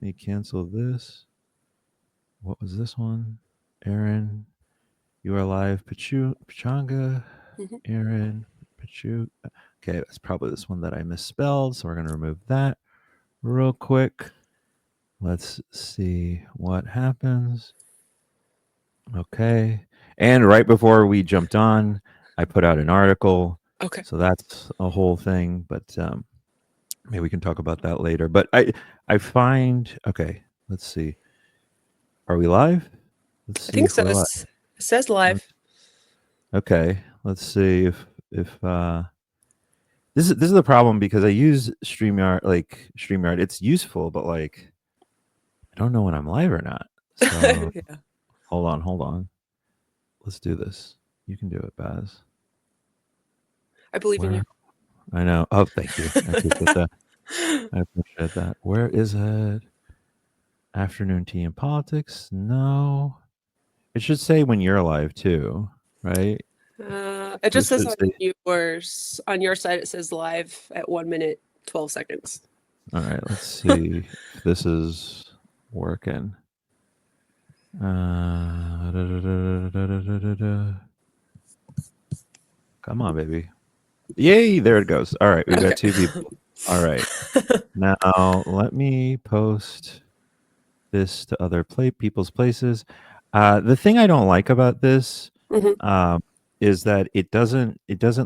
me cancel this. What was this one? Erin, you are live. Pechanga. Mhm. Erin, Pachu. Okay, that's probably this one that I misspelled, so we're going to remove that real quick. Let's see what happens. Okay. And right before we jumped on, I put out an article. Okay. So that's a whole thing, but maybe we can talk about that later. But I find okay, let's see. Are we live? Let's I see think if so. we're live. It says live. Okay. Let's see if this is the problem because I use StreamYard. It's useful, but like I don't know when I'm live or not. So Yeah. hold on. Let's do this. You can do it, Baz. I believe in you. Where I know. Oh, thank you. I appreciate that. I appreciate that. Where is it? Afternoon tea and politics? No. It should say when you're alive too, right? It just This says should say. on your side it says live at 1 minute 12 seconds. All right. Let's see if this is working. Come on, baby. Yay! There it goes. All right, we've got Okay. two people. All right. Now let me post this to other people's places. The thing I don't like about this Hmm. um, is that it doesn't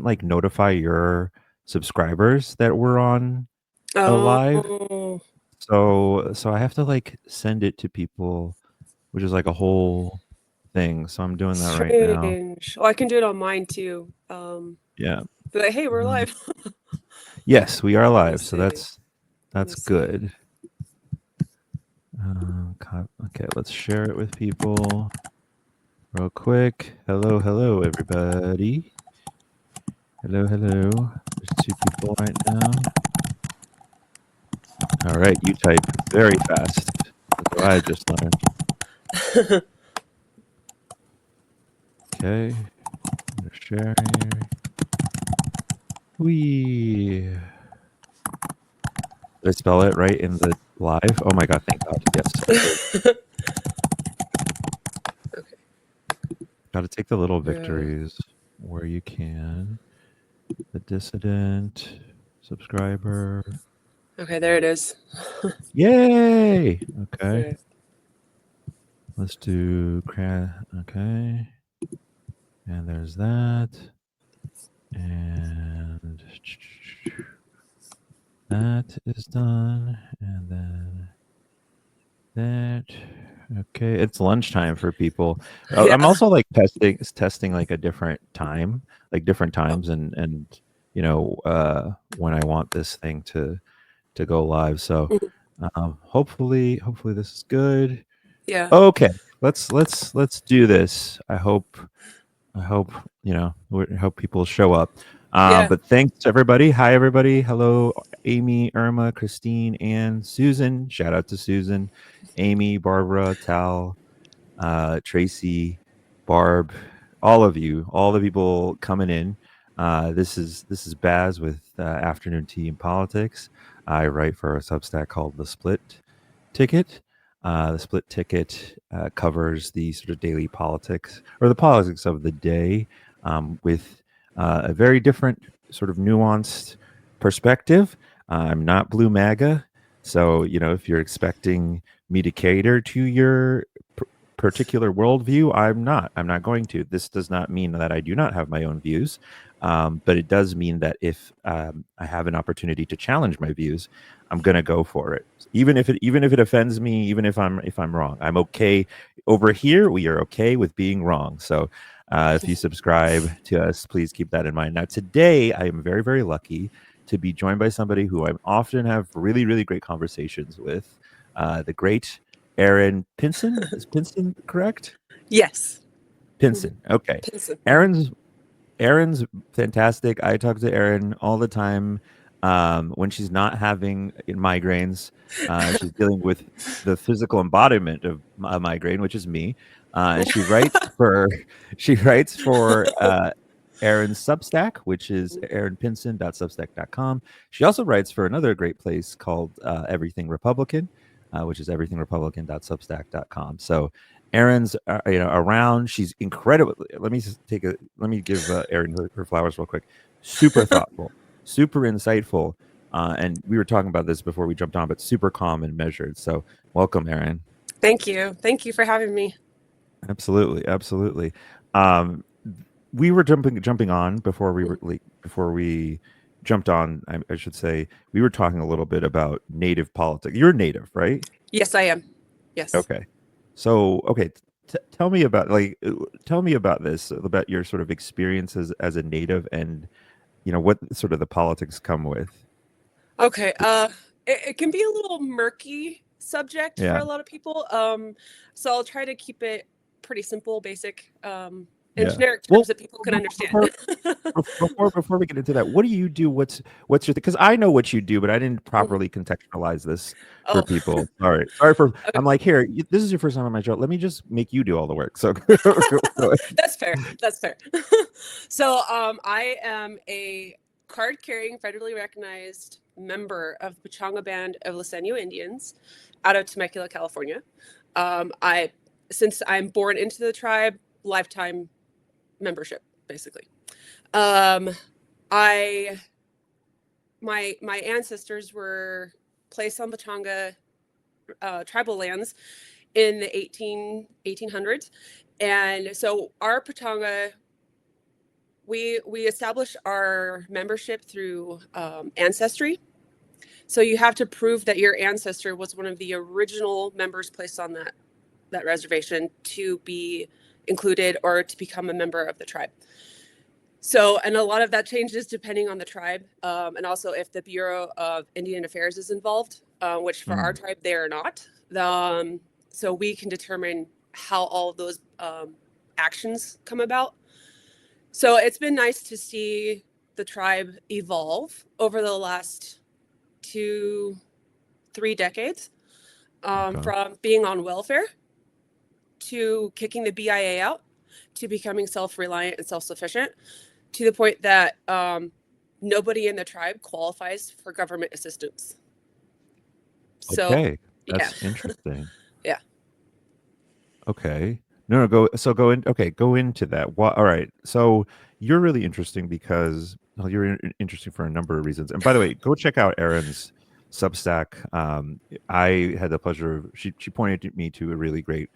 like notify your subscribers that we're on a live. Oh, So I have to like send it to people, which is like a whole thing. So I'm doing that right now. strange. Oh, I can do it on mine too. Yeah. Be like, hey, we're Um, live. yes, we are Let me live. So see. Let me that's see. good. Okay, let's share it with people real quick. Hello, everybody. Hello. There's two people right now. All right, you type very fast. That's what I just learned. Okay, I'm gonna share here. Wee. Did I spell it right in the live? Oh my god, thank God. Yes, I did. Okay. Got to take the little Yeah. victories where you can. The dissident, subscriber. Okay, there it is. Yay! Okay, Okay. let's do okay, and there's that, and that is done, and then that. Okay, it's lunchtime for people. I'm Yeah. also like testing like a different time, like different times, and when I want this thing to go live. So Mhm. hopefully this is good. Yeah. Okay, let's do this. I hope I hope people show up. Yeah. But thanks everybody. Hi everybody. Hello, Amy, Irma, Christine, and Susan. Shout out to Susan, Amy, Barbara, Tal, Tracy, Barb, all of you, all the people coming in. This is Baz with Afternoon Tea and Politics. I write for a Substack called The Split Ticket. The Split Ticket covers the sort of daily politics or the politics of the day with a very different sort of nuanced perspective. I'm not Blue MAGA, so if you're expecting me to cater to your particular worldview, I'm not going to. This does not mean that I do not have my own views, but it does mean that if I have an opportunity to challenge my views, I'm going to go for it, even if it offends me, even if I'm wrong. I'm okay. Over here, we are okay with being wrong. So. If you subscribe to us, please keep that in mind. Now, today, I am very, very lucky to be joined by somebody who I often have really, really great conversations with, the great Erin Pinson. Is Pinson correct? Yes. Mhm. Pinson. Okay. Pinson. Erin's fantastic. I talk to Erin all the time when she's not having migraines. She's dealing with the physical embodiment of a migraine, which is me. And she writes for she writes for Erin's Substack, which is erinpinson.substack.com. She also writes for another great place called Everything Republican. which is everythingrepublican.substack.com. So Erin's around. She's incredible. Let me give Erin her flowers real quick. Super thoughtful, super insightful, and we were talking about this before we jumped on, but super calm and measured. So welcome, Erin. Thank you. Thank you for having me. Absolutely, absolutely. Um, we were jumping on before we were like before we jumped on. I should say we were talking a little bit about native politics. You're native, right? Yes, I am. Yes. Okay. So, okay, tell me about tell me about this, about your sort of experiences as a native, and what sort of the politics come with. Okay. It can be a little murky subject for Yeah, a lot of people. So I'll try to keep it pretty simple, basic, in yeah. generic terms Well, that people can understand. before before we get into that, what do you do? What's your because I know what you do, but I didn't Mhm. properly contextualize this for Oh, people. Sorry for okay. I'm like, here, this is your first time on my show. Let me just make you do all the work. So go ahead. That's fair. That's fair. So, I am a card-carrying, federally recognized member of the Pechanga Band of Listeño Indians out of Temecula, California. I, since I'm born into the tribe, lifetime membership, basically. Um, I, my ancestors were placed on Pechanga tribal lands in the 1800s. And so our Pechanga, we establish our membership through ancestry. So you have to prove that your ancestor was one of the original members placed on that reservation to be included or to become a member of the tribe. So, and a lot of that changes depending on the tribe, and also if the Bureau of Indian Affairs is involved, which for our Mm, tribe they are not. So we can determine how all of those actions come about. So it's been nice to see the tribe evolve over the last 2, 3 decades, okay. from being on welfare to kicking the BIA out to becoming self-reliant and self-sufficient to the point that nobody in the tribe qualifies for government assistance. So, Okay. yeah, That's interesting. yeah. Okay. No, no, go in. Okay, go into that. What? All right. So you're really interesting because well, you're interesting for a number of reasons. And by the way, go check out Erin's Substack. I had the pleasure of she pointed me to a really great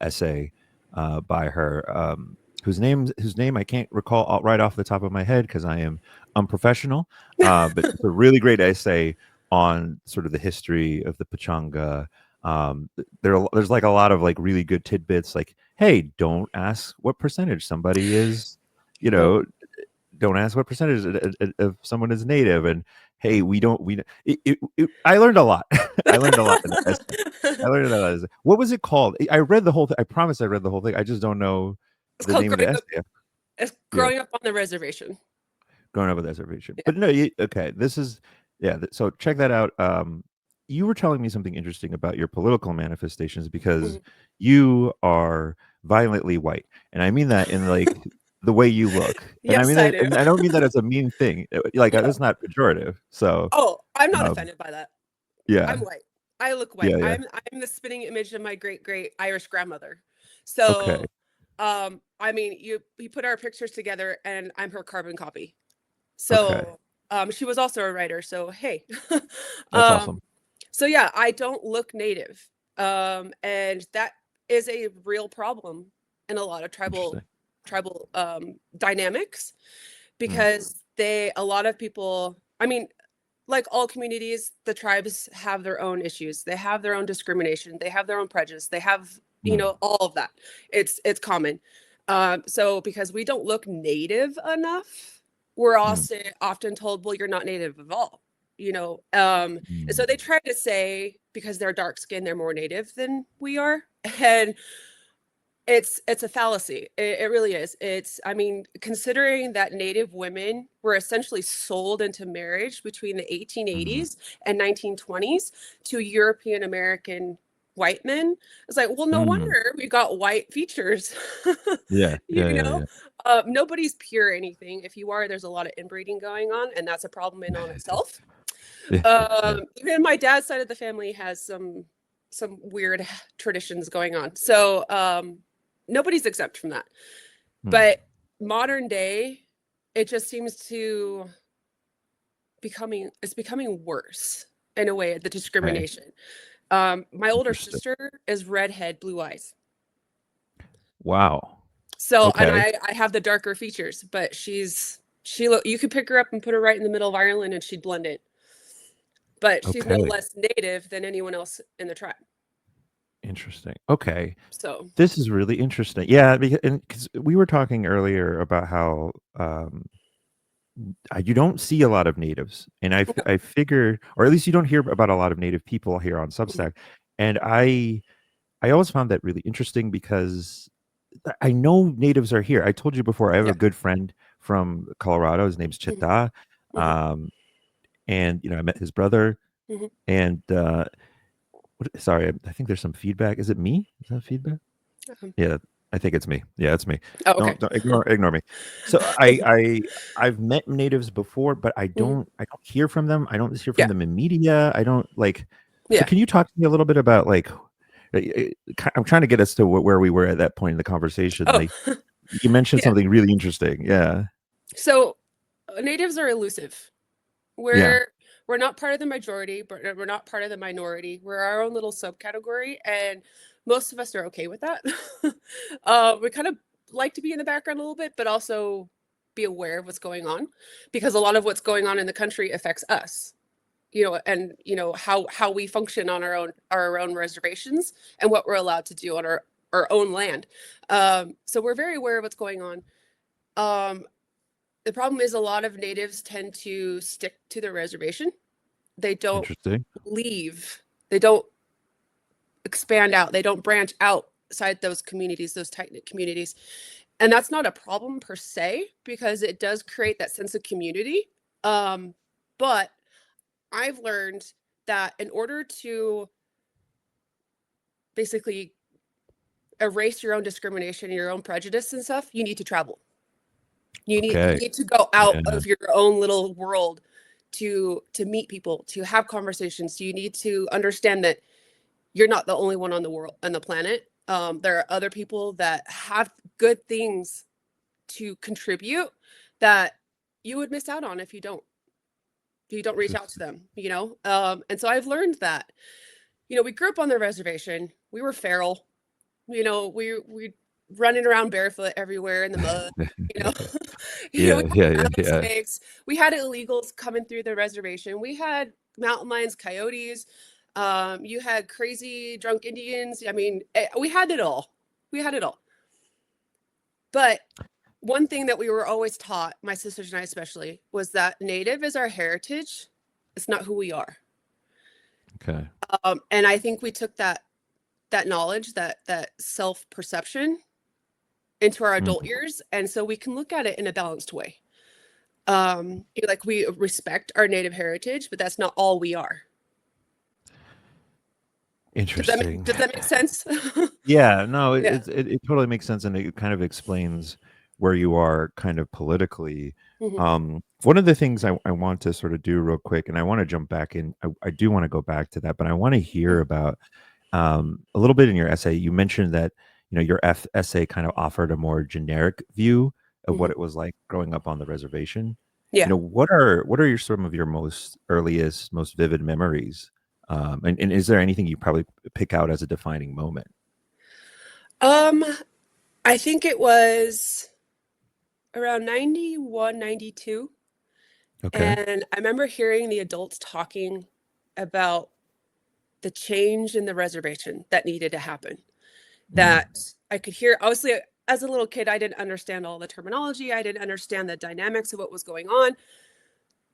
essay by her, whose name I can't recall right off the top of my head because I am unprofessional. But it's a really great essay on sort of the history of the Pachanga. There's like a lot of like really good tidbits like, hey, don't ask what percentage somebody is, you Oh, know don't ask what percentage of someone is native, and hey, I learned a lot. I learned a lot in that essay. I learned a lot. What was it called? I read the whole thing. I promise I read the whole thing. I just don't know it's the called name of the growing up. essay. It's Yeah, growing up on the reservation. growing up with reservation. Yeah. But no, okay, this is yeah. So check that out. You were telling me something interesting about your political manifestations because Mhm. you are violently white, and I mean that in like the way you look, and I Yes, mean I that, do. and I don't mean that as a mean thing. Like Yeah. that's not pejorative. So, Oh, I'm not um, offended by that. I'm yeah, white. I look white. yeah, yeah. I'm the spitting image of my great great Irish grandmother. Okay, So, I mean, you put our pictures together, and I'm her carbon copy. okay, So, she was also a writer. So hey, that's awesome. um, so yeah, I don't look native, and that is a real problem in a lot of Interesting. tribal dynamics Mm, because a lot of people. I mean, like all communities, the tribes have their own issues. They have their own discrimination. They have their own prejudice. They have, mm, all of that. It's common. So because we don't look native enough, we're mm, also often told, well, you're not native at all. And so mm, they try to say because they're dark skinned, they're more native than we are. And it's a fallacy. It really is. I mean, considering that Native women were essentially sold into marriage between the mm, 1880s and 1920s to European American white men, it's like, well, no mm. wonder we got white features. Yeah, you yeah, yeah, know, yeah. nobody's pure anything. If you are, there's a lot of inbreeding going on, and that's a problem in on itself. Yeah. Even my dad's side of the family has some weird traditions going on. So nobody's exempt from that. Hmm. But modern day, it just seems to it's becoming worse in a way, the Okay. discrimination. My older Interesting. sister is redhead, blue eyes. Wow. So, and Okay. I have the darker features, but she look, you could pick her up and put her right in the middle of Ireland and she'd blend in. But she's no Okay. less native than anyone else in the tribe. Interesting. Okay. So, This is really interesting. Yeah, because we were talking earlier about how you don't see a lot of natives, and I figure, or at least you don't hear about a lot of native people here on mhm, Substack, and I always found that really interesting because I know natives are here. I told you before, I have yeah. a good friend from Colorado. His name's Mhm, Chita, mhm, and I met his brother, mhm. and sorry, I think there's some feedback. Is it me? Is that feedback? Um, Yeah, I think it's me. Yeah, it's me. oh, okay. Don't ignore me. So I've met natives before, but Mhm. I don't hear from them. I don't hear from Yeah. them in media. I don't like. So Yeah. can you talk to me a little bit about like? I'm trying to get us to where we were at that point in the conversation. Oh, Like you mentioned yeah. something really interesting. Yeah. So natives are elusive. Yeah. We're we're not part of the majority, but we're not part of the minority. We're our own little subcategory, and most of us are okay with that. We kind of like to be in the background a little bit, but also be aware of what's going on, because a lot of what's going on in the country affects us. And how we function on our own reservations and what we're allowed to do on our own land. So we're very aware of what's going on. Um, the problem is a lot of natives tend to stick to their reservation. They don't Interesting. leave. They don't expand out. They don't branch outside those communities, those tight knit communities. And that's not a problem per se, because it does create that sense of community. But I've learned that in order to basically erase your own discrimination and your own prejudice and stuff, you need to travel. You Okay. need to go out Yeah. of your own little world to meet people, to have conversations. You need to understand that you're not the only one on the planet. There are other people that have good things to contribute that you would miss out on if you don't reach out to Interesting. them. And so I've learned that. We grew up on the reservation. We were feral. We running around barefoot everywhere in the mud. You know, we Yeah. had Yeah. Yeah. Yeah. rattlesnakes. We had illegals coming through the reservation. We had mountain lions, coyotes. You had crazy drunk Indians. I mean, we had it all. We had it all. But one thing that we were always taught, my sisters and I especially, was that Native is our heritage. It's not who we are. Okay. And I think we took that knowledge, that self perception, into our adult Mm. years, and so we can look at it in a balanced way. Like, we respect our Native heritage, but that's not all we are. Does that make, Interesting. does that make sense? Yeah, no, Yeah. it totally makes sense, and it kind of explains where you are kind of politically. Hmm. One of the things I want to sort of do real quick, and I want to jump back in. I do want to go back to that, but I want to hear about a little bit in your essay. You mentioned that your essay kind of offered a more generic view of Hmm. what it was like growing up on the reservation. Yeah. What are some of your most earliest, most vivid memories? And is there anything you probably pick out as a defining moment? Um, I think it was around 91, 92. Okay. And I remember hearing the adults talking about the change in the reservation that needed to happen. Mm. That I could hear, obviously, as a little kid, I didn't understand all the terminology. I didn't understand the dynamics of what was going on.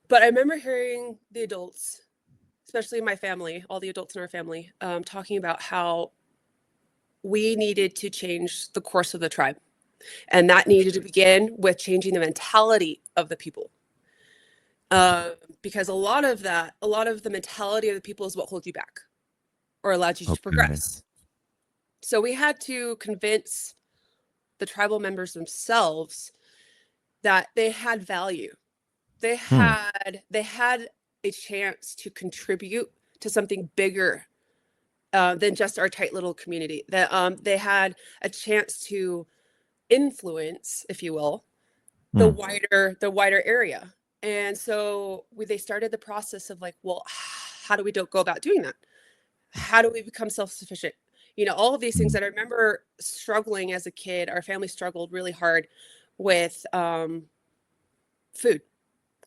But I remember hearing the adults, especially my family, all the adults in our family, talking about how we needed to change the course of the tribe. And that needed to Interesting. begin with changing the mentality of the people. Uh, because a lot of the mentality of the people is what holds you back or allowed you to Okay. progress. So we had to convince the tribal members themselves that they had value. They Hmm. had a chance to contribute to something bigger than just our tight little community. That they had a chance to influence, if you will, the wider area. And so they started the process of like, well, how do we go about doing that? How do we become self-sufficient? All of these things that I remember struggling as a kid. Our family struggled really hard with food,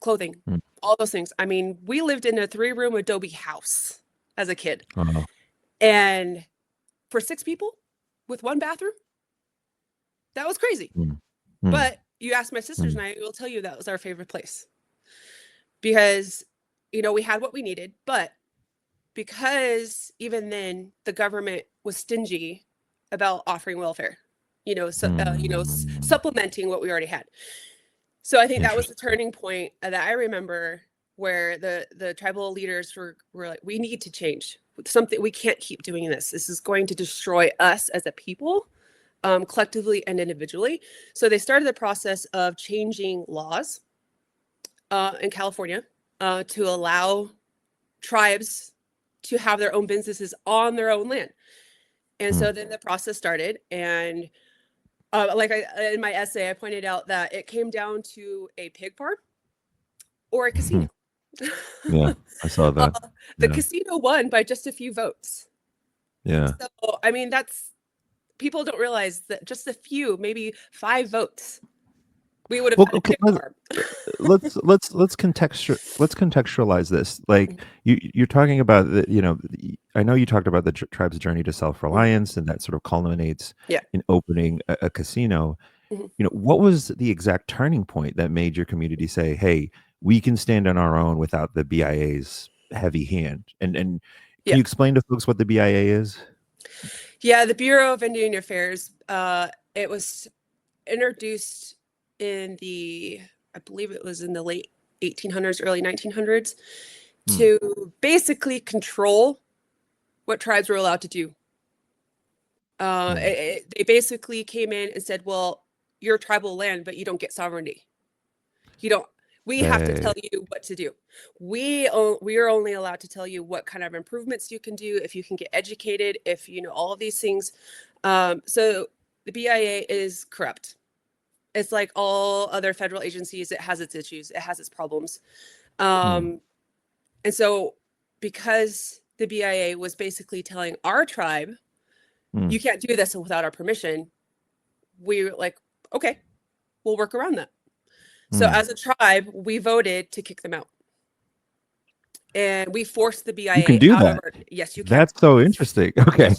clothing, all those things. I mean, we lived in a 3-room Adobe house as a kid. Wow. And for 6 people with 1 bathroom, that was crazy. But you ask my sisters and I will tell you that was our favorite place. Because, we had what we needed, but because even then the government was stingy about offering welfare, supplementing what we already had. So I think that was the turning point that I remember where the tribal leaders were like, we need to change something. We can't keep doing this. This is going to destroy us as a people, collectively and individually. So they started the process of changing laws in California to allow tribes to have their own businesses on their own land. And so then the process started. And in my essay, I pointed out that it came down to a pig farm or a casino. Yeah, I saw that. The casino won by just a few votes. Yeah. So, I mean, people don't realize that just a few, maybe 5 votes, we would have had a pig farm. let's contextualize this. Like you're talking about I know you talked about the tribe's journey to self-reliance, and that sort of culminates in opening a casino. What was the exact turning point that made your community say, hey, we can stand on our own without the BIA's heavy hand? And can you explain to folks what the BIA is? Yeah, the Bureau of Indian Affairs, it was introduced in I believe it was in the late 1800s, early 1900s, to basically control what tribes were allowed to do. They basically came in and said, well, you're tribal land, but you don't get sovereignty. We have to tell you what to do. We are only allowed to tell you what kind of improvements you can do, if you can get educated, if all of these things. So the BIA is corrupt. It's like all other federal agencies. It has its issues. It has its problems. And so because the BIA was basically telling our tribe, you can't do this without our permission, we were like, okay, we'll work around that. So as a tribe, we voted to kick them out. And we forced the BIA you can do out that. of our, yes, you can. That's so interesting. Okay.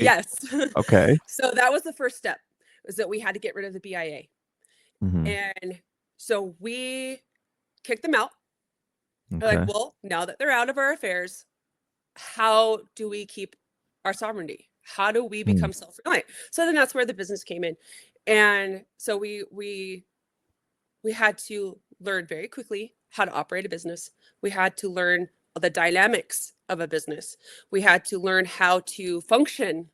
Yes. Okay. So that was the first step, was that we had to get rid of the BIA. And so we kicked them out. Okay. Like, well, now that they're out of our affairs, how do we keep our sovereignty? How do we become self-reliant? So then that's where the business came in. And so we had to learn very quickly how to operate a business. We had to learn the dynamics of a business. We had to learn how to function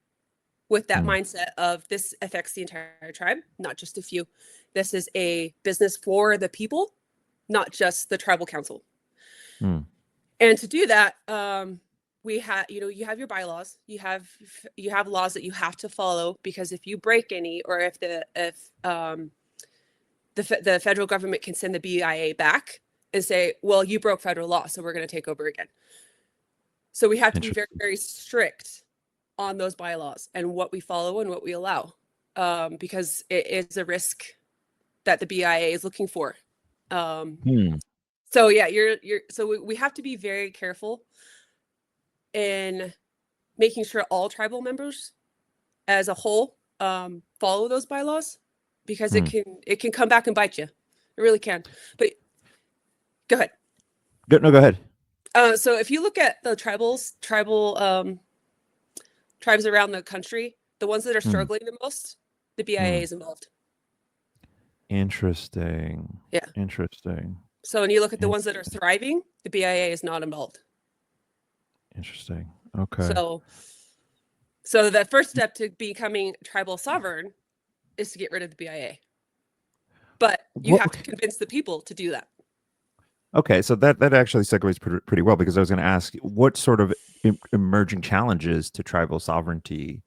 with that mindset of this affects the entire tribe, not just a few. This is a business for the people, not just the tribal council. And to do that, we have, you have your bylaws, you have laws that you have to follow, because if you break any, or if the federal government can send the BIA back and say, well, you broke federal law, so we're going to take over again. So we have to be very, very strict on those bylaws and what we follow and what we allow, because it is a risk that the BIA is looking for. So yeah, so we have to be very careful in making sure all tribal members as a whole follow those bylaws, because it can come back and bite you. It really can. But go ahead. No, go ahead. So if you look at the tribal tribes around the country, the ones that are struggling the most, the BIA is involved. Interesting. Yeah. Interesting. So when you look at the ones that are thriving, the BIA is not involved. Interesting. Okay. So the first step to becoming tribal sovereign is to get rid of the BIA. But you have to convince the people to do that. Okay, so that actually segues pretty well because I was going to ask what sort of emerging challenges to tribal sovereignty,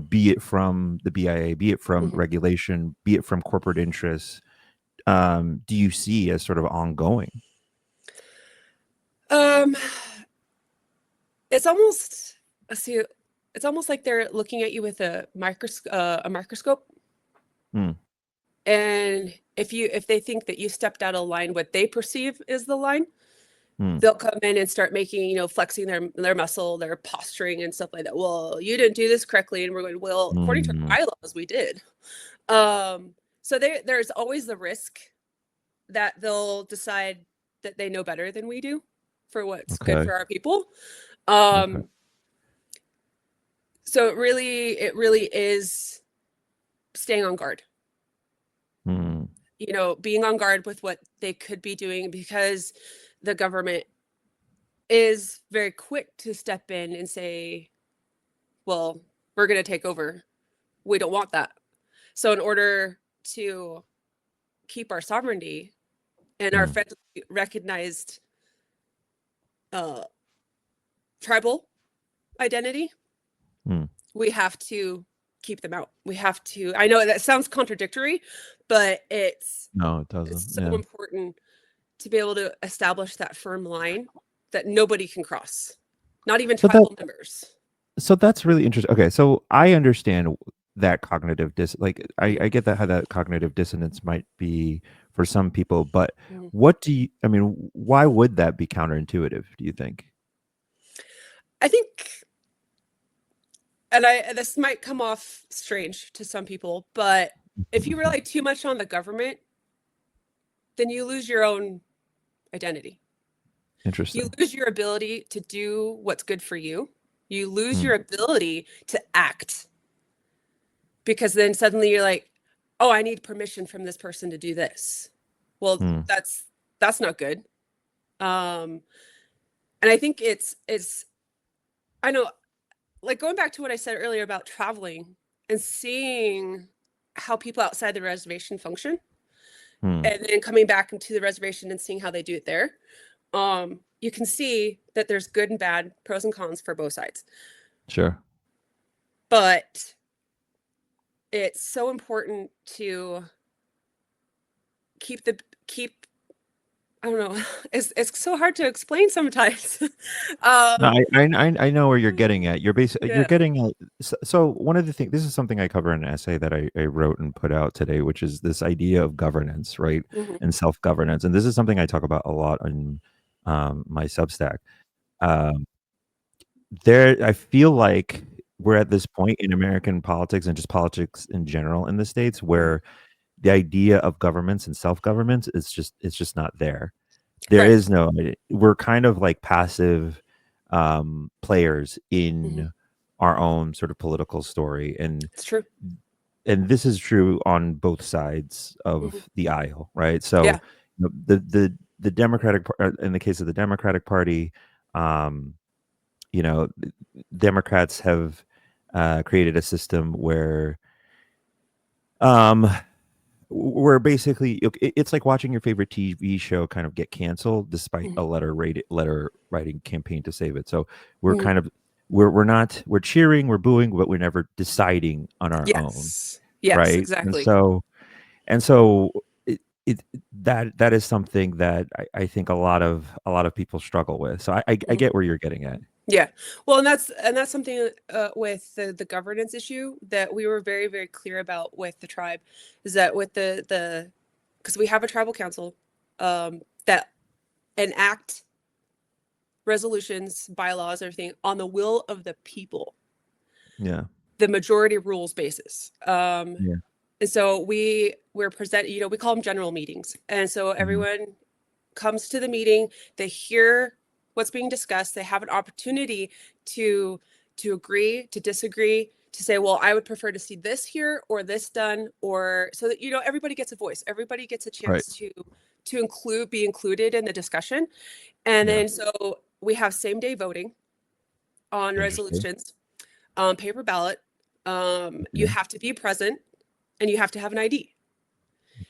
be it from the BIA, be it from Mhm. regulation, be it from corporate interests, do you see as sort of ongoing? Um, it's almost let's see, it's almost like they're looking at you with a microscope, Hmm. and if they think that you stepped out of line, what they perceive is the line, Hmm. they'll come in and start making, flexing their muscle, their posturing and stuff like that. Well, you didn't do this correctly, and we're going, well, according to Hmm. our bylaws, we did. So there's always the risk that they'll decide that they know better than we do for what's good Okay. for our people. Okay. Um, so it really is staying on guard. Hmm. Being on guard with what they could be doing, because the government is very quick to step in and say, well, we're going to take over. We don't want that. So, in order to keep our sovereignty and our Hmm. federally recognized uh, tribal identity, Hmm. we have to keep them out. We have to. I know that sounds contradictory, but No, it doesn't. it's so Yeah. important to be able to establish that firm line that nobody can cross, not even So that tribal members. so that's really interesting. Okay, so I understand that Mhm. I get that how that cognitive dissonance might be for some people, but Mhm. I mean, why would that be counterintuitive, do you think? I think, and this might come off strange to some people, but if you rely too much on the government, then you lose your own identity. You Interesting. lose your ability to do what's good for you. You lose Mm, your ability to act, because then suddenly you're like, oh, I need permission from this person to do this. Well, mm, that's not good. Um, and I think it's I know, like, going back to what I said earlier about traveling and seeing how people outside the reservation function, mm, and then coming back into the reservation and seeing how they do it there. You can see that there's good and bad, pros and cons for both sides. sure. But it's so important to keep the keep I don't know. It's so hard to explain sometimes. No, um I know where you're getting at. You're yeah. getting at so one of the things, this is something I cover in an essay that I wrote and put out today, which is this idea of governance, right? Hmm. And self-governance. And this is something I talk about a lot on my Substack. Um, I feel like we're at this point in American politics and just politics in general in the States Hmm. where the idea of governments and self-government is just not there. There Right. is no, we're kind of like passive players Hmm. in our own sort of political story, It's true. and this is true on both sides Hmm. of the aisle, right? Yeah. So the in the case of the Democratic Party, um, you know, Democrats have created a system um, where basically it's like watching your favorite TV show kind of get canceled despite Hmm. a letter writing campaign to save it. So we're Hmm. kind of we're not we're cheering, we're booing, but we're never deciding on our own, Yes. Yes, right? And exactly. so and so it that is something that I think a lot of people struggle with. So I Mhm. get where you're getting at. Yeah. Well, and that's something with the governance issue that we were very, very clear about with the tribe, is that with the because we have a tribal council that enact resolutions, bylaws, everything on the will of the people, Yeah. the majority rules basis. Yeah. And so we're present, we call them general meetings. And so Mhm. everyone comes to the meeting, they hear what's being discussed, they have an opportunity to agree, to disagree, to say, well, I would prefer to see this here or this done, or so that everybody gets a voice, everybody gets a Right. chance to be included in the discussion. And Yeah. then so we have same day voting on Interesting. resolutions, paper ballot. You Okay. have to be present and you have to have an ID.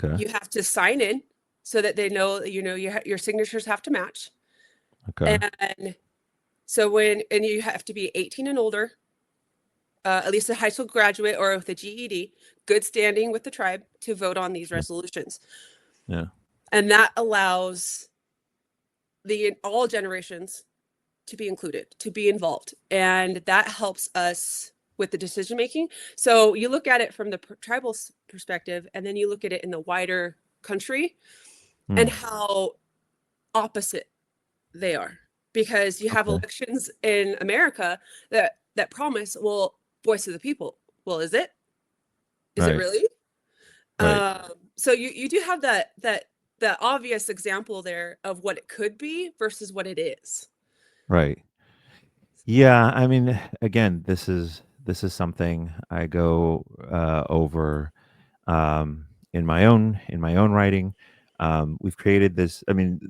Okay. You have to sign in. so that they know, your signatures have to match. Okay. And so and you have to be 18 and older, at least a high school graduate or with a GED, good standing with the tribe to vote on these Yeah. resolutions. Yeah. And that allows the all generations to be included, to be involved. And that helps us with the decision making. So you look at it from the tribal perspective, and then you look at it in the wider country and Hmm. how opposite they are. Because you have Okay. elections in America that promise, well, voice of the people. Well, is it? Is it Right. really? Right. So you do have that obvious example there of what it could be versus what it is. Right. Yeah, I mean, again, this is something I go over in my own writing. We've created this. I mean,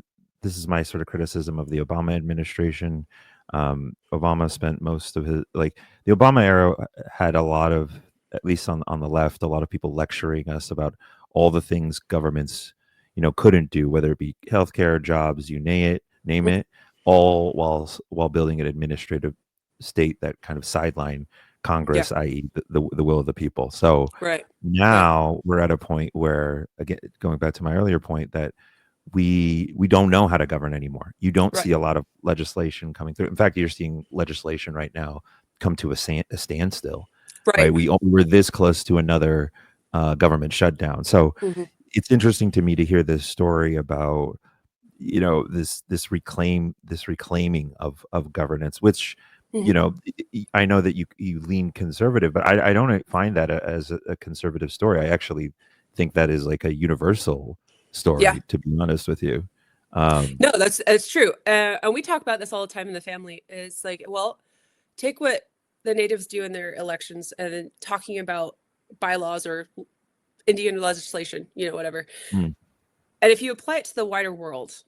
this is my sort of criticism of the Obama administration. Obama spent most of his like the Obama era had a lot of, at least on the left, a lot of people lecturing us about all the things governments couldn't do, whether it be healthcare, jobs, you name it, all while building an administrative state that kind of sideline Yeah, Congress, i.e., the will of the people. So right, right, now we're at a point where, again, going back to my earlier point, that we don't know how to govern anymore. You don't right, see a lot of legislation coming through. In fact, you're seeing legislation right now come to a standstill. right. Right? We're this close to another government shutdown. So Hmm. it's interesting to me to hear this story about this reclaiming of governance, which Hmm. I know that you lean conservative, but I don't find that as a conservative story. I actually think that is like a universal Yeah, story, to be honest with you. um no, that's true. And we talk about this all the time in the family. It's like, well, take what the natives do in their elections, and then talking about bylaws or Indian legislation, whatever. hmm, And if you apply it to the wider world,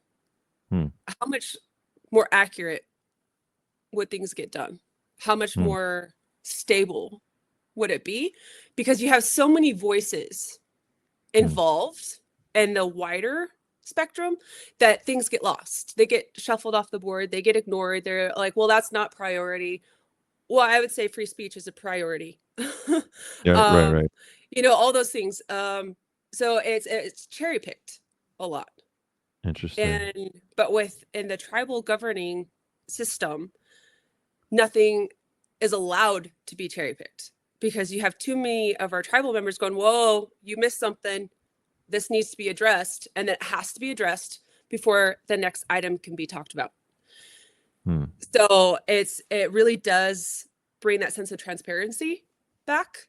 hmm, how much more accurate would things get done? How much hmm, more stable would it be? Because you have so many voices hmm, involved in the wider spectrum that things get lost. They get shuffled off the board, they get ignored. They're like, well, that's not priority. Well, I would say free speech is a priority. yeah, right, um, right. all those things. So it's cherry picked a lot. Interesting. And but within the tribal governing system, nothing is allowed to be cherry picked because you have too many of our tribal members going, whoa, you missed something. This needs to be addressed. And it has to be addressed before the next item can be talked about. Hmm, So it really does bring that sense of transparency back.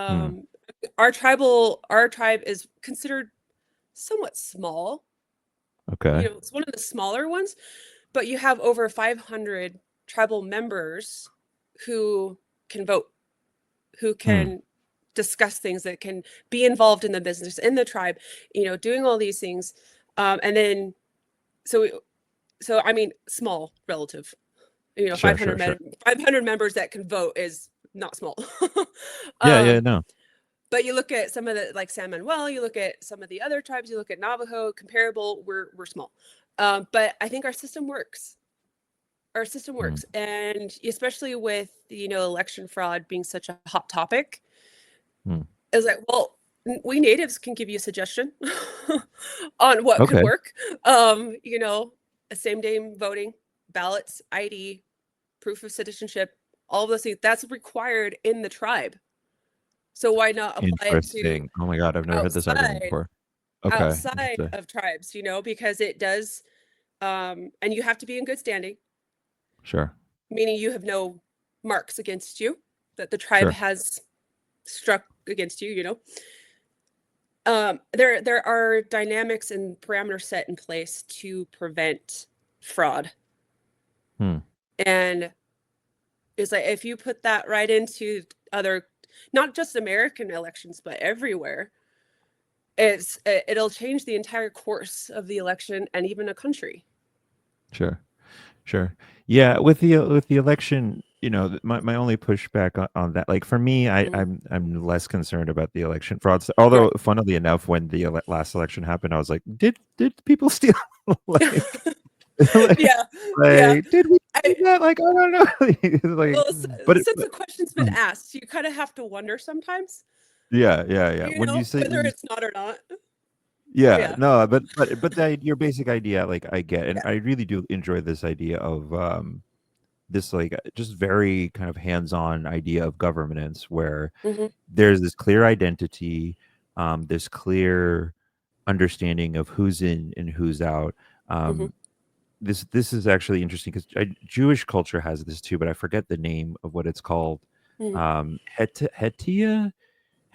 hmm, Um, our tribe is considered somewhat small. okay. It's one of the smaller ones, but you have over 500 tribal members who can vote, who Hmm, can discuss things, that can be involved in the business in the tribe, doing all these things. And then so I mean, small relative, sure, sure, sure. 500 members that can vote is not small. Yeah, yeah, um, no. but you look at some of the, like San Manuel, you look at some of the other tribes, you look at Navajo, comparable, we're small. But I think our system works. Our system Hmm, works, and especially with election fraud being such a hot topic, hmm. is like, well, we natives can give you a suggestion on what could Okay. work. A same day voting, ballots, ID, proof of citizenship, all of those things that's required in the tribe. So why not apply it to Interesting. Oh my god, I've never heard this argument outside before. Okay, outside interesting. of tribes? Because it does, and you have to be in good standing, Sure, meaning you have no marks against you that the tribe sure. has struck against you. There are dynamics and parameters set in place to prevent fraud. Hmm, And it's like, if you put that right into other, not just American elections, but everywhere, it'll change the entire course of the election and even a country. sure. Sure. Yeah, with the election, my only pushback on that, like for me, Mhm. I'm less concerned about the election fraud. Although, Right. funnily enough, when the last election happened, I was like, did people steal? like, like, Yeah. Yeah. did we do I, that? Like, I don't know. like, well, but, since the question's been mm, asked, you kind of have to wonder sometimes, yeah, yeah, yeah. When you say whether when you it's not or not. Oh Yeah, yeah. no, but your basic idea, like I get, and Yeah. I really do enjoy this idea of this like just very kind of hands-on idea of governance where Hmm. there's this clear identity, this clear understanding of who's in and who's out. Hmm. Um, this is actually interesting because Jewish culture has this too, but I forget the name of what it's called. Hmm. Hetia,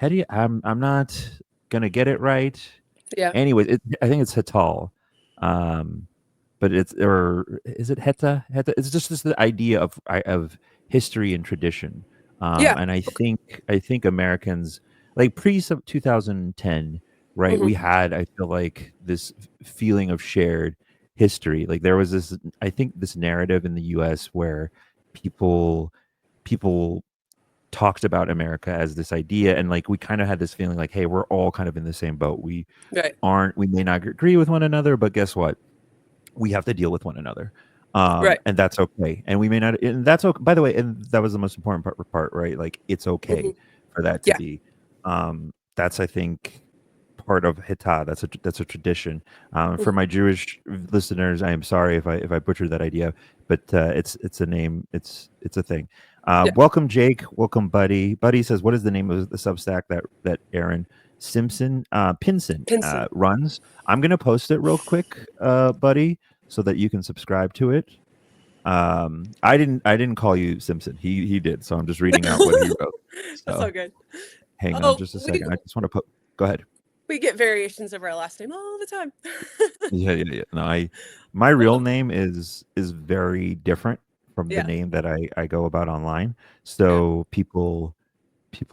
Hetia. I'm not gonna get it right. Yeah. Anyways, I think it's Hatal, um, but it's or is it Heta? Heta. It's just this the idea of history and tradition, Yeah. and I think Americans like pre 2010, right? Hmm. We had I feel like this feeling of shared history. Like there was this I think this narrative in the U.S. where people talked about America as this idea, and like we kind of had this feeling like, hey, we're all kind of in the same boat. Right. We may not agree with one another, but guess what? We have to deal with one another. Right. And that's okay. And we may not, and that's okay. By the way, and that was the most important part, right? Like it's Hmm. okay for that to Yeah. be. That's, I think, part of Hita. That's a tradition. For Hmm. my Jewish listeners, I am sorry if I butchered that idea, but it's a name. It's a thing. Yeah. Welcome, Jake. Welcome, Buddy. Buddy says, "What is the name of the Substack that Erin Simpson Pinson Pinson. runs?" I'm gonna post it real quick, Buddy, so that you can subscribe to it. I didn't call you Simpson. He did. So I'm just reading out what he wrote. That's all So good. hang on Oh, just a second. I just want to put. Go ahead. we get variations of our last name all the time. Yeah, yeah, yeah. No, my real Oh, name is very different from the yeah. name that I go about online. Yeah. So people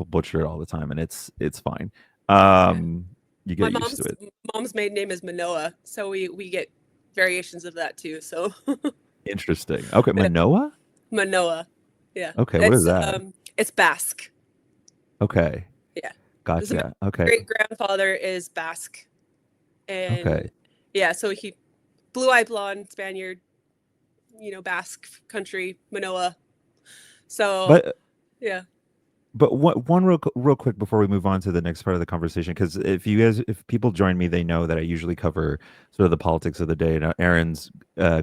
butcher it all the time, and it's fine. Yeah. Um, you My get used to it. mom's maiden name is Manoa, so we get variations of that too. So Interesting. Okay, yeah. Manoa. Manoa. Yeah. Okay, what is that? It's Basque. Okay, Yeah. So my gotcha. Okay, great grandfather is Basque. And okay. yeah, so he blue-eyed blonde Spaniard, Basque country, Manoa. So But yeah. one real quick before we move on to the next part of the conversation, because if people join me, they know that I usually cover sort of the politics of the day. And Aaron's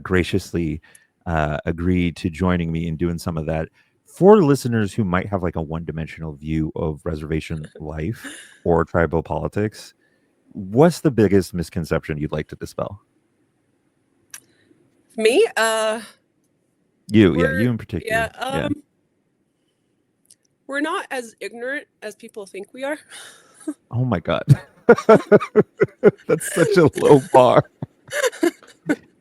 graciously agreed to joining me in doing some of that. For listeners who might have like a one-dimensional view of reservation life or tribal politics, what's the biggest misconception you'd like to dispel? Me, Yeah, we're you in particular. yeah, Yeah. we're not as ignorant as people think we are. Oh my God. That's such a low bar.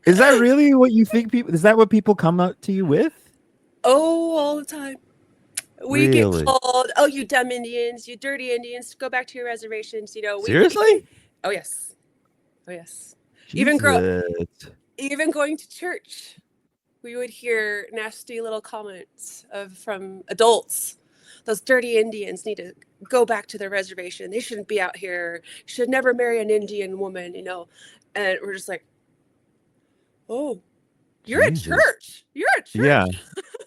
Is that really what you think people is that what people come up to you with? Oh, all the time. We get Really? called, "Oh, you dumb Indians, you dirty Indians, go back to your reservations." We Seriously? oh yes. Oh yes. Even grow Jesus. even going to church, we would hear nasty little comments from adults. Those dirty Indians need to go back to their reservation. They shouldn't be out here. Should never marry an Indian woman. And we're just like, "Oh, you're at Jesus. church. You're at Yeah. church."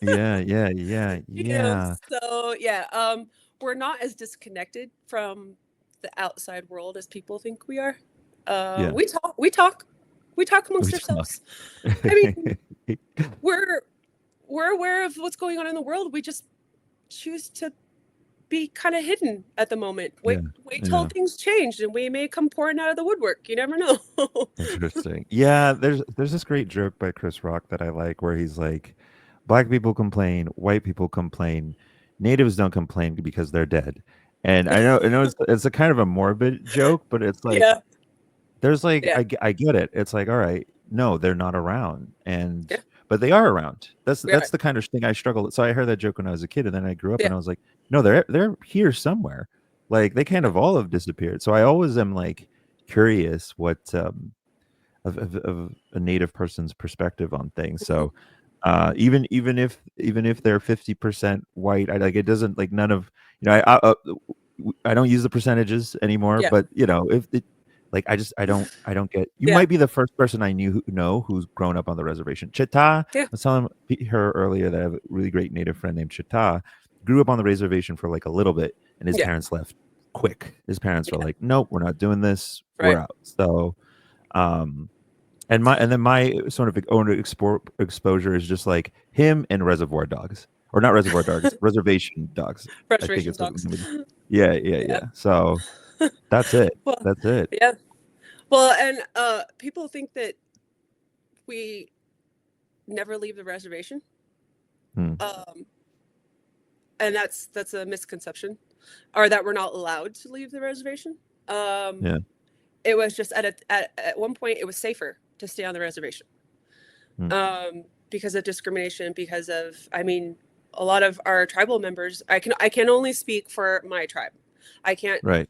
Yeah, yeah, yeah, yeah. So yeah, we're not as disconnected from the outside world as people think we are. Yeah. We talk We amongst talk. ourselves. I mean, we're we're aware of what's going on in the world. We just choose to be kind of hidden at the moment. Yeah. Wait till Yeah. things change, and we may come pouring out of the woodwork. You never know. Interesting. Yeah, there's this great joke by Chris Rock that I like where he's like, black people complain, white people complain, natives don't complain because they're dead. And I know it's a kind of a morbid joke, but it's like Yeah, there's like yeah, I get it. It's like, all right, no, they're not around, and yeah. but they are around. That's We are. that's the kind of thing I struggle with. So I heard that joke when I was a kid, and then I grew up, Yeah, and I was like, no, they're here somewhere. Like they can't yeah. have all have disappeared. So I always am like curious what of a native person's perspective on things. Mhm. So Even if they're 50% white, I like it doesn't like none of I don't use the percentages anymore, Yeah. but if it like I don't get. You Yeah. might be the first person I knew who's grown up on the reservation. Chita, I Yeah. was telling her earlier that I have a really great native friend named Chita, grew up on the reservation for like a little bit, and his Yeah. parents left quick. His parents were Yeah. like, "Nope, we're not doing this. We're Right. out." So, um, and then my sort of own exposure is just like him and Reservoir Dogs, or not Reservoir Dogs, Reservation Dogs. I think Restoration it's what. dogs. Yeah, yeah, Yeah. yeah. So that's it. Well, That's it. yeah. Well, and people think that we never leave the reservation. Hmm. Um, and that's a misconception, or that we're not allowed to leave the reservation. Um, Yeah. it was just at one point it was safer to stay on the reservation, Hmm. because of discrimination, because of, I mean, a lot of our tribal members. I can only speak for my tribe. I can't Right.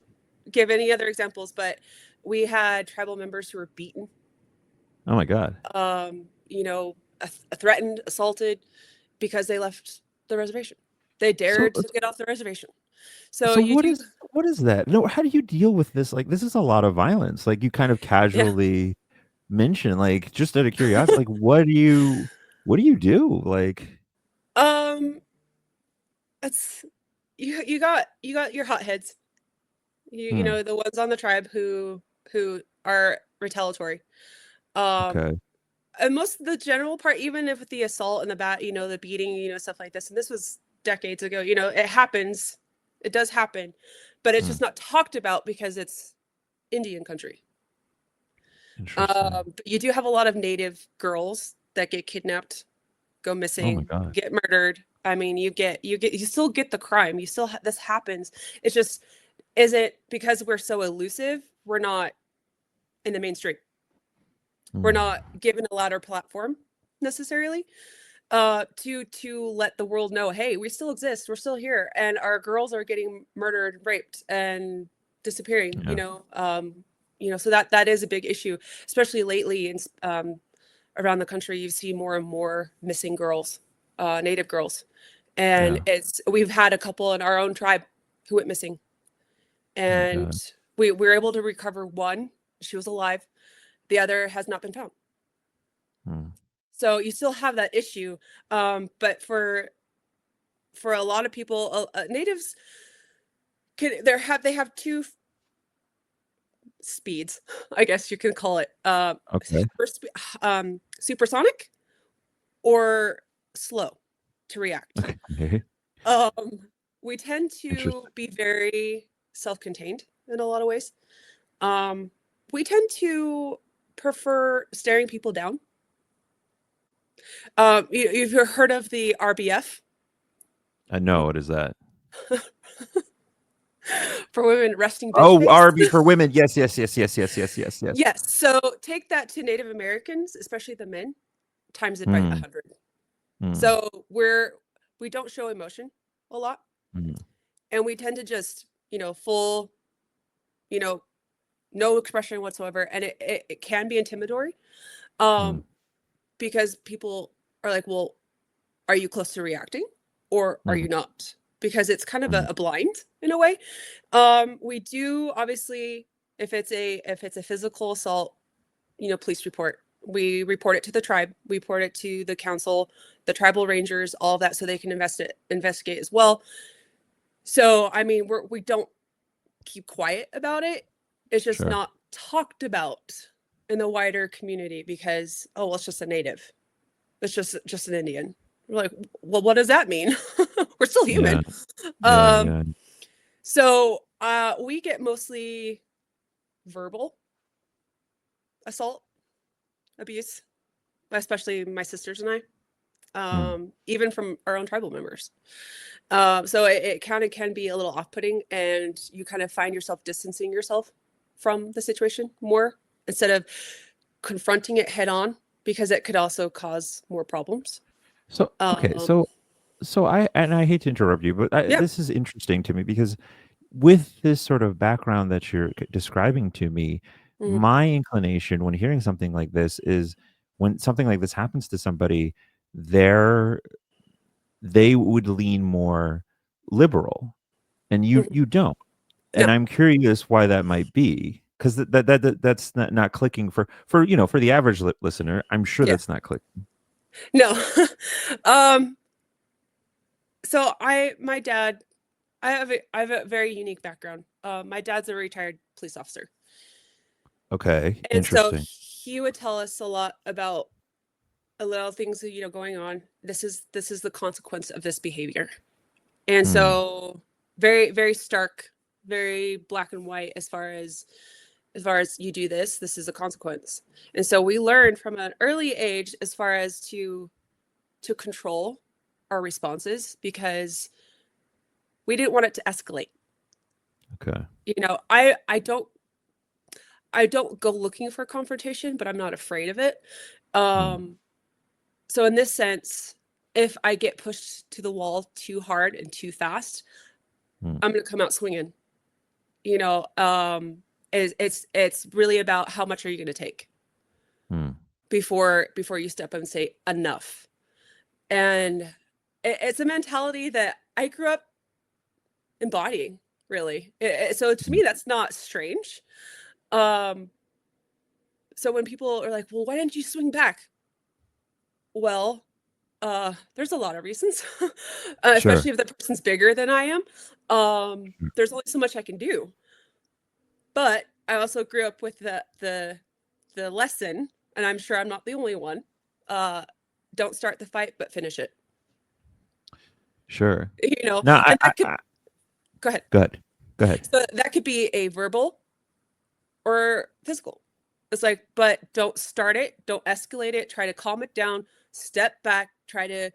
give any other examples, but we had tribal members who were beaten, Oh my God. threatened, assaulted because they left the reservation. They So dared to get off the reservation. So so you what do, is that? No, how do you deal with this? Like this is a lot of violence. Like you kind of yeah. casually mention, like just out of curiosity, like what do you do? Like, um, it's you got your hotheads. You hmm, know, the ones on the tribe who are retaliatory. Um, okay. and most of the general part, even if the assault and the beating, stuff like this, and this was decades ago. It happens. It does happen, but it's Hmm, just not talked about because it's Indian country. interesting. But you do have a lot of native girls that get kidnapped, go Oh my missing, God. get murdered. I mean, you still get the crime. This happens. It's just, is it because we're so elusive? We're not in the mainstream. We're Hmm, not given a louder platform necessarily, to let the world know, hey, we still exist. We're still here, and our girls are getting murdered, raped, and disappearing. yeah, So that is a big issue, especially lately. And around the country, you see more and more missing girls, native girls, and yeah. we've had a couple in our own tribe who went missing, Oh my and God. we were able to recover one. She was alive. The other has not been found. Hmm, So you still have that issue, but for a lot of people, natives they have two speeds, I guess you can call it, okay. supersonic or slow to react. Okay. Um, we tend to Interesting. be very self-contained in a lot of ways. Um, we tend to prefer staring people down. You've heard of the RBF, I know. What is that? for women, resting bitch Oh, face. RB for women. Yes, yes, yes, yes, yes, yes, yes, yes. Yes. So take that to Native Americans, especially the men, times it by Hmm, 100. hmm, So we don't show emotion a lot, hmm, and we tend to just, full, you know, no expression whatsoever, and it can be intimidatory, hmm, um, because people are like, well, are you close to reacting, or are hmm, you not? Because it's kind of hmm. a blind in a way. We do, obviously, if it's a physical assault, police report. We report it to the tribe. We report it to the council, the tribal rangers, all of that, so they can investigate as well. So, I mean, we don't keep quiet about it. It's just Sure. not talked about in the wider community because, oh, well, it's just a native. It's just an Indian. We're like, well, what does that mean? We're still human. Yeah, yeah, Um, yeah. so we get mostly verbal assault, abuse, especially my sisters and I. Hmm. Even from our own tribal members. So it kind of can be a little off-putting, and you kind of find yourself distancing yourself from the situation more instead of confronting it head on, because it could also cause more problems. So okay, Um, so I hate to interrupt you, but yeah. this is interesting to me because with this sort of background that you're describing to me, Mhm. my inclination when hearing something like this is when something like this happens to somebody, they're they would lean more liberal, and Mhm. you don't. No. And I'm curious why that might be, because that's not clicking for for the average listener. I'm sure Yeah. that's not clicking. No. um. So my dad, I have a very unique background. My dad's a retired police officer, Okay, and so interesting. he would tell us a lot about a lot of things that going on. This is the consequence of this behavior, and Hmm. so very stark, very black and white as far as you do this is a consequence. And so we learned from an early age as far as to control our responses because we didn't want it to escalate. Okay. I don't go looking for confrontation, but I'm not afraid of it. Hmm. Um, so in this sense, if I get pushed to the wall too hard and too fast, Hmm. I'm going to come out swinging. You know, it's really about how much are you going to take Hmm. before you step up and say enough. And it's a mentality that I grew up embodying. Really, so to Hmm. me, that's not strange. Um, so when people are like, "Well, why didn't you swing back?" Well, there's a lot of reasons, Sure. especially if the person's bigger than I am. There's only so much I can do. But I also grew up with the lesson, and I'm sure I'm not the only one. Uh, don't start the fight, but finish it. Sure. You know, No, and that could go ahead. go ahead. Go ahead. So that could be a verbal or physical. It's like, but don't start it, don't escalate it, try to calm it down, step back, try to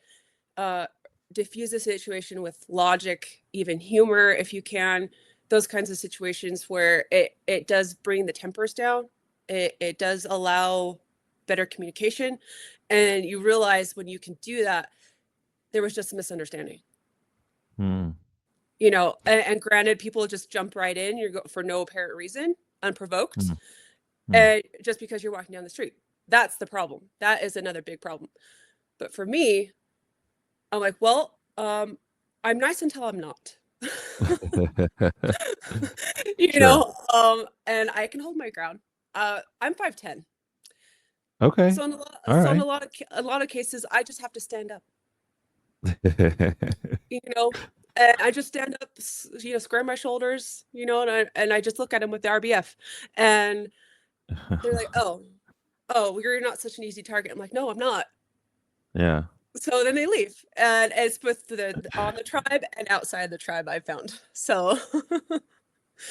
uh, diffuse the situation with logic, even humor if you can. Those kinds of situations where it does bring the tempers down. It does allow better communication. And you realize when you can do that, there was just a misunderstanding. Hmm. And granted, people just jump right in, you go for no apparent reason, unprovoked, Hmm. Hmm. and just because you're walking down the street. That's the problem. That is another big problem. But for me, I'm like, well, I'm nice until I'm not. Sure. And I can hold my ground. I'm 5'10". Okay. All So in right. a lot of cases, I just have to stand up. You know, and I just stand up, square my shoulders, and I just look at them with the RBF, and they're like, oh, you're not such an easy target. I'm like, no, I'm not. Yeah. So then they leave, and it's with the on the tribe and outside the tribe I found. So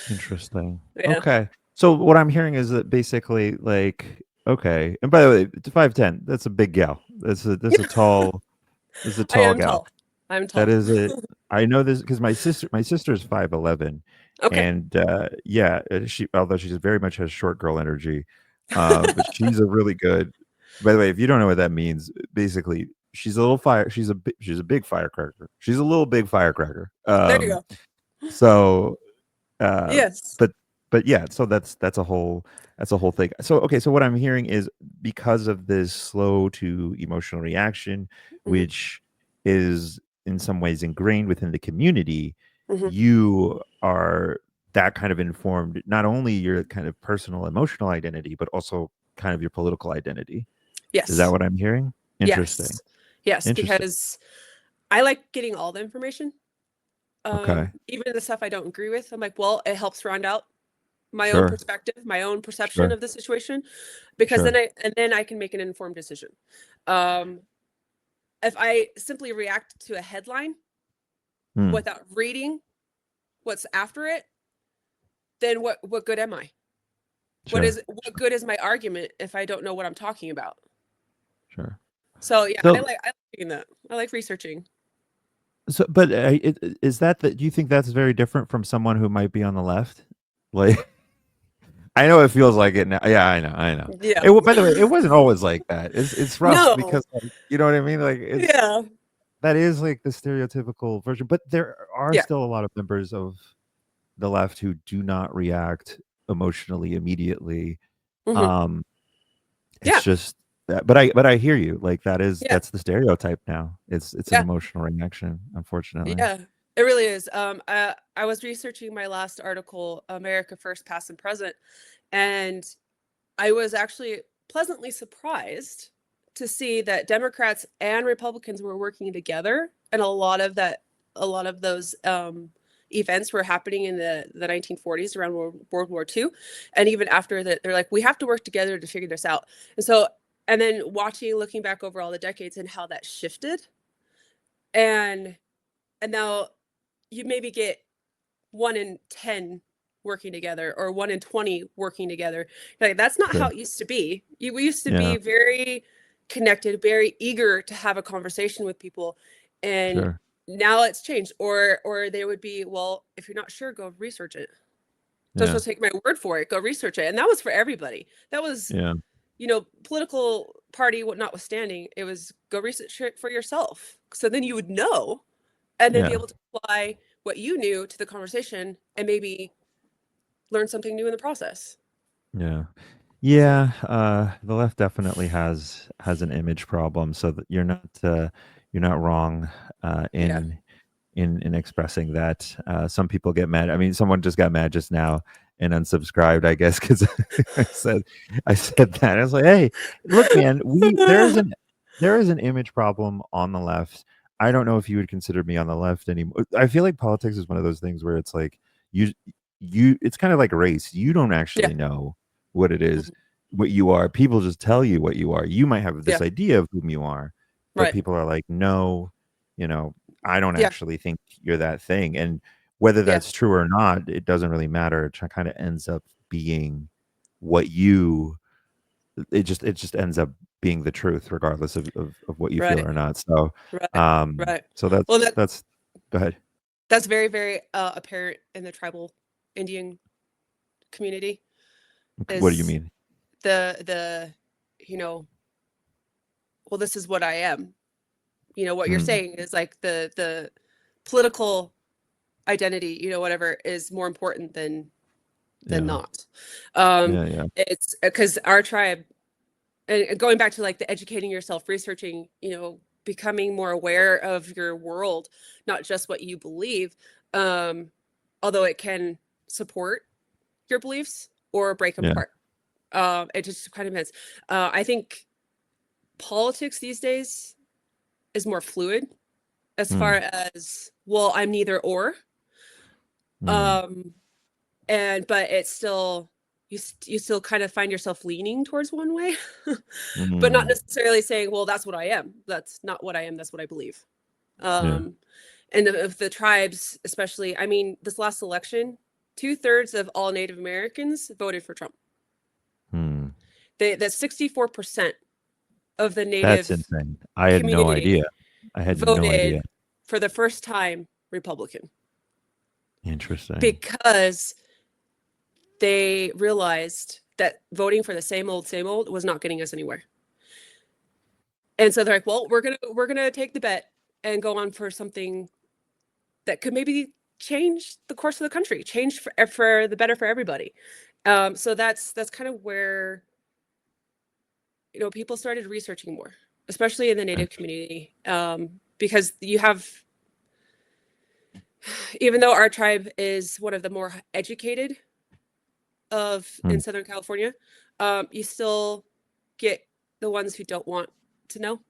Interesting. yeah, Okay. So what I'm hearing is that basically, like, okay. And by the way, it's 5'10". That's a big gal. That's a I tall am gal. tall. I'm That tall. is it. I know this because my sister's 5'11", Okay. and yeah, she although she very much has short girl energy, but she's a really good. By the way, if you don't know what that means, basically she's a little fire. She's a big firecracker. She's a little big firecracker. There you go. So uh, Yes. but yeah, so that's a whole thing. So okay, so what I'm hearing is because of this slow to emotional reaction, Hmm. which is in some ways ingrained within the community, Hmm. you are that kind of informed not only your kind of personal emotional identity, but also kind of your political identity. Is that Yes. what I'm hearing? Interesting. Yes. Yes. Interesting. Because I like getting all the information. Okay. Even the stuff I don't agree with. I'm like, well, it helps round out my own Sure. perspective, my own perception Sure. of the situation, because Sure. then I can make an informed decision. Um, if I simply react to a headline Hmm. without reading what's after it, then what good am I? Sure. What good is my argument if I don't know what I'm talking about? Sure. So yeah, So I like doing that. I like researching. So, but is that do you think that's very different from someone who might be on the left? Like, I know it feels like it now. Yeah, I know, I know. Yeah. By the way, it wasn't always like that. It's rough No. because like, you know what I mean. Like, it's Yeah. that is like the stereotypical version, but there are Yeah. still a lot of members of the left who do not react emotionally immediately. Hmm. Um, it's Yeah. just. but I hear you. Like Yeah, that's the stereotype now. It's an yeah, emotional reaction, unfortunately. yeah. It really is. I was researching my last article, America First, Past and Present, and I was actually pleasantly surprised to see that Democrats and Republicans were working together, and a lot of those events were happening in the 1940s around World War II, and even after that, they're like, we have to work together to figure this out. And so, and then looking back over all the decades and how that shifted, and now you maybe get 1 in 10 working together or 1 in 20 working together. Like, that's not how Sure. it used to be. We used to Yeah. be very connected, very eager to have a conversation with people, and Sure. now it's changed. Or they would be, well, if you're not sure, go research it. Don't Yeah. just take my word for it. Go research it. And that was for everybody. That was, Yeah. political party notwithstanding. It was go research it for yourself. So then you would know, and then be Yeah. able to apply what you knew to the conversation and maybe learn something new in the process. Yeah. So, Yeah, the left definitely has an image problem, so that you're not wrong yeah. in expressing that. Some people get mad. I mean, someone just got mad just now and unsubscribed, I guess, because I said I said that. I was like, hey, look, man, we there is an image problem on the left. I don't know if you would consider me on the left anymore. I feel like politics is one of those things where it's like you it's kind of like race. You don't Yeah. actually know what it is, Mhm. what you are. People just tell you what you are. You might have Yeah. this idea of whom you are, but Right. people are like, no, you know, I don't Yeah. actually think you're that thing. And whether Yeah. that's true or not, it doesn't really matter. It kind of ends up being what you it just ends up being the truth regardless of what you feel Right. or not. So Right. Right. so Well, that's go ahead. that's very, very apparent in the tribal Indian community. What do you Is mean? the you know well, this is what I am. What you're Mm, saying is like the political identity, whatever, is more important than yeah. not. Um, Yeah, yeah. it's because our tribe, and going back to like the educating yourself, researching, becoming more aware of your world, not just what you believe, um, although it can support your beliefs or break them Yeah. apart. It just kind of depends. I think politics these days is more fluid as far Mm, as, well, I'm neither or. mm, Um, but it's still, you still kind of find yourself leaning towards one way, but not mm, necessarily saying, well, that's what I am. That's not what I am. That's what I believe. yeah. Um, and of the tribes, especially, I mean, this last election, 2/3 of all Native Americans voted for Trump. Mm. That's 64% of the That's Native insane. I had no idea. community I had no idea. voted for the first time Republican, Interesting. because they realized that voting for the same old was not getting us anywhere. And so they're like, well, we're gonna take the bet and go on for something that could maybe change the course of the country, change for the better for everybody. So that's kind of where, people started researching more, especially in the Native Interesting. community, because you have, even though our tribe is one of the more educated of in Mm, Southern California, you still get the ones who don't want to know,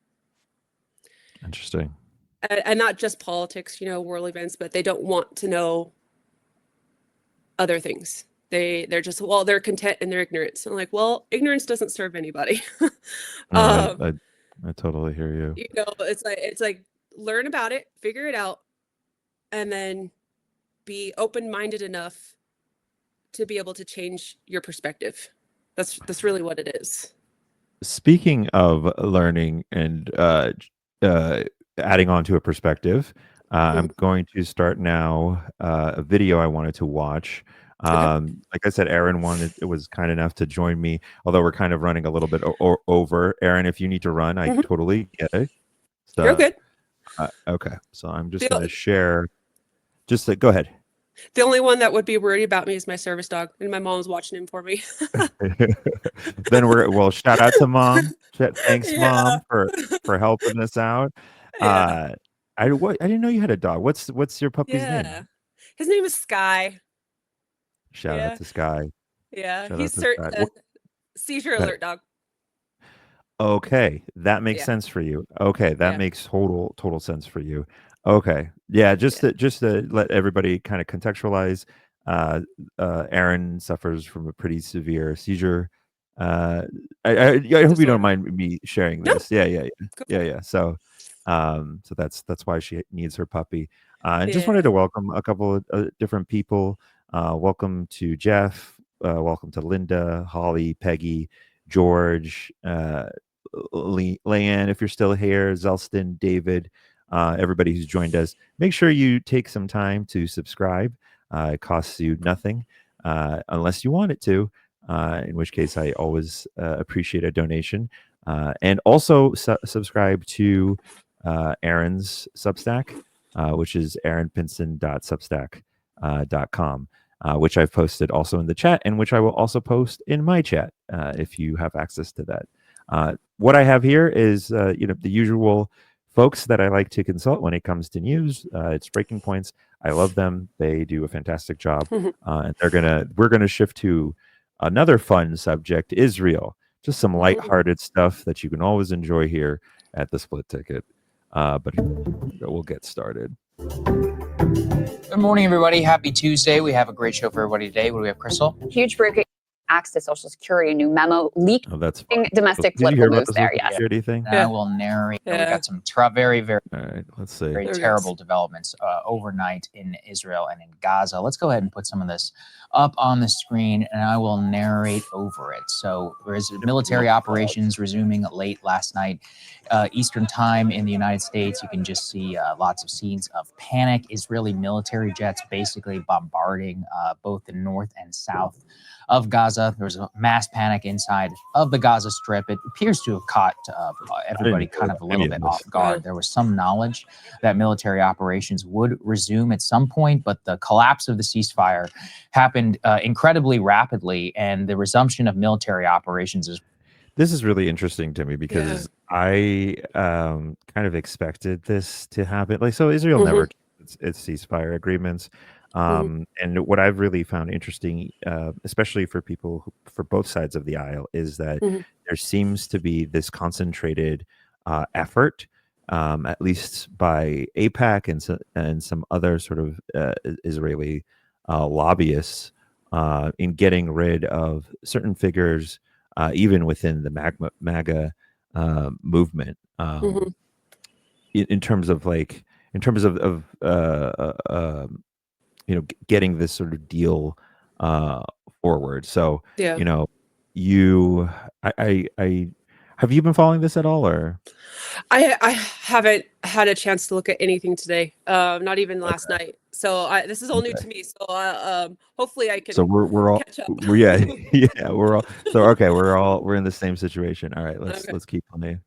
interesting. and not just politics, world events, but they don't want to know other things. They're just, well, they're content in their ignorance. I'm like, well, ignorance doesn't serve anybody. No, um, I totally hear you. it's like learn about it, figure it out, and then be open-minded enough to be able to change your perspective. That's really what it is. Speaking of learning and uh, adding on to a perspective, I'm Mhm. going to start now a video I wanted to watch. Okay. Like I said, Erin it was kind enough to join me, although we're kind of running a little bit over. Erin, if you need to run, I Hmm. totally get it. You're So, good. okay, so I'm just Feel going to share. Just go ahead. The only one that would be worried about me is my service dog, and my mom's watching him for me. Then shout out to mom. Thanks, Yeah. mom, for helping us out. Yeah. Uh, I didn't know you had a dog. What's your puppy's Yeah. name? His name is Sky. Shout out Yeah. to Sky. Yeah. Shout out He's to Sky. seizure Got it. alert dog. Okay, that makes Yeah. sense for you. Okay, that Yeah. makes total sense for you. Okay, yeah, Yeah. just to let everybody kind of contextualize, uh, Erin suffers from a pretty severe seizure. Uh, I hope you don't Disorder. mind me sharing No, this. Yeah. go for it. So, so that's why she needs her puppy. And just wanted Yeah. to welcome a couple of different people. Welcome to Jeff. Welcome to Linda, Holly, Peggy, George. Leanne, if you're still here, Zelston, David, everybody who's joined us. Make sure you take some time to subscribe. It costs you nothing unless you want it to, in which case I always appreciate a donation. And also subscribe to Erin's Substack, which is erinpinson.substack.com. Which I've posted also in the chat, and which I will also post in my chat if you have access to that. What I have here is, the usual folks that I like to consult when it comes to news. It's Breaking Points. I love them. They do a fantastic job, and we're gonna shift to another fun subject: Israel. Just some lighthearted stuff that you can always enjoy here at the Split Ticket. But we'll get started. Good morning, everybody. Happy Tuesday. We have a great show for everybody today. What do we have, Crystal? Huge breaking acts to Social Security, new memo leaked. Oh, that's Domestic Did you political hear about news the there, Social yes. Security thing? And I will narrate. We Yeah. got some very, very, All right, let's see. very There we go. terrible developments overnight in Israel and in Gaza. Let's go ahead and put some of this up on the screen, and I will narrate over it. So there is military operations resuming late last night, Eastern time in the United States. You can just see lots of scenes of panic. Israeli military jets basically bombarding both the north and south of Gaza. There was a mass panic inside of the Gaza Strip. It appears to have caught everybody kind of a little bit off guard. There was some knowledge that military operations would resume at some point, but the collapse of the ceasefire happened incredibly rapidly, and the resumption of military operations is. This is really interesting to me because I kind of expected this to happen. Like, so Israel never keeps its ceasefire agreements. And what I've really found interesting, especially for people for both sides of the aisle, is that there seems to be this concentrated effort, at least by APAC and some other sort of Israeli lobbyists, in getting rid of certain figures, even within the MAGA movement, in terms of getting this sort of deal forward. So, Yeah. you I have you been following this at all, or? I haven't had a chance to look at anything today. Not even last night. So this is all new to me. So hopefully I can. So we're all catch up. yeah, we're all we're in the same situation. All right, let's keep on there.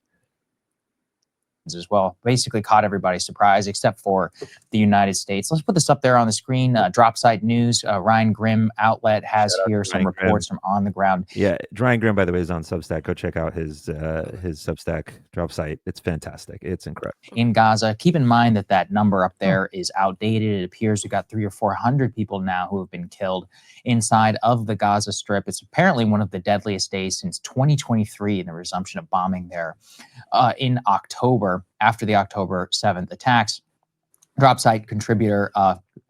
As well, basically caught everybody surprised except for the United States. Let's put this up there on the screen. Drop site news. Ryan Grimm outlet has here some reports from on the ground. Yeah, Ryan Grimm, by the way, is on Substack. Go check out his Substack drop site. It's fantastic. It's incredible. In Gaza, keep in mind that number up there is outdated. It appears we got 300 or 400 people now who have been killed inside of the Gaza Strip. It's apparently one of the deadliest days since 2023 and the resumption of bombing there in October, after the October 7th attacks. Drop site contributor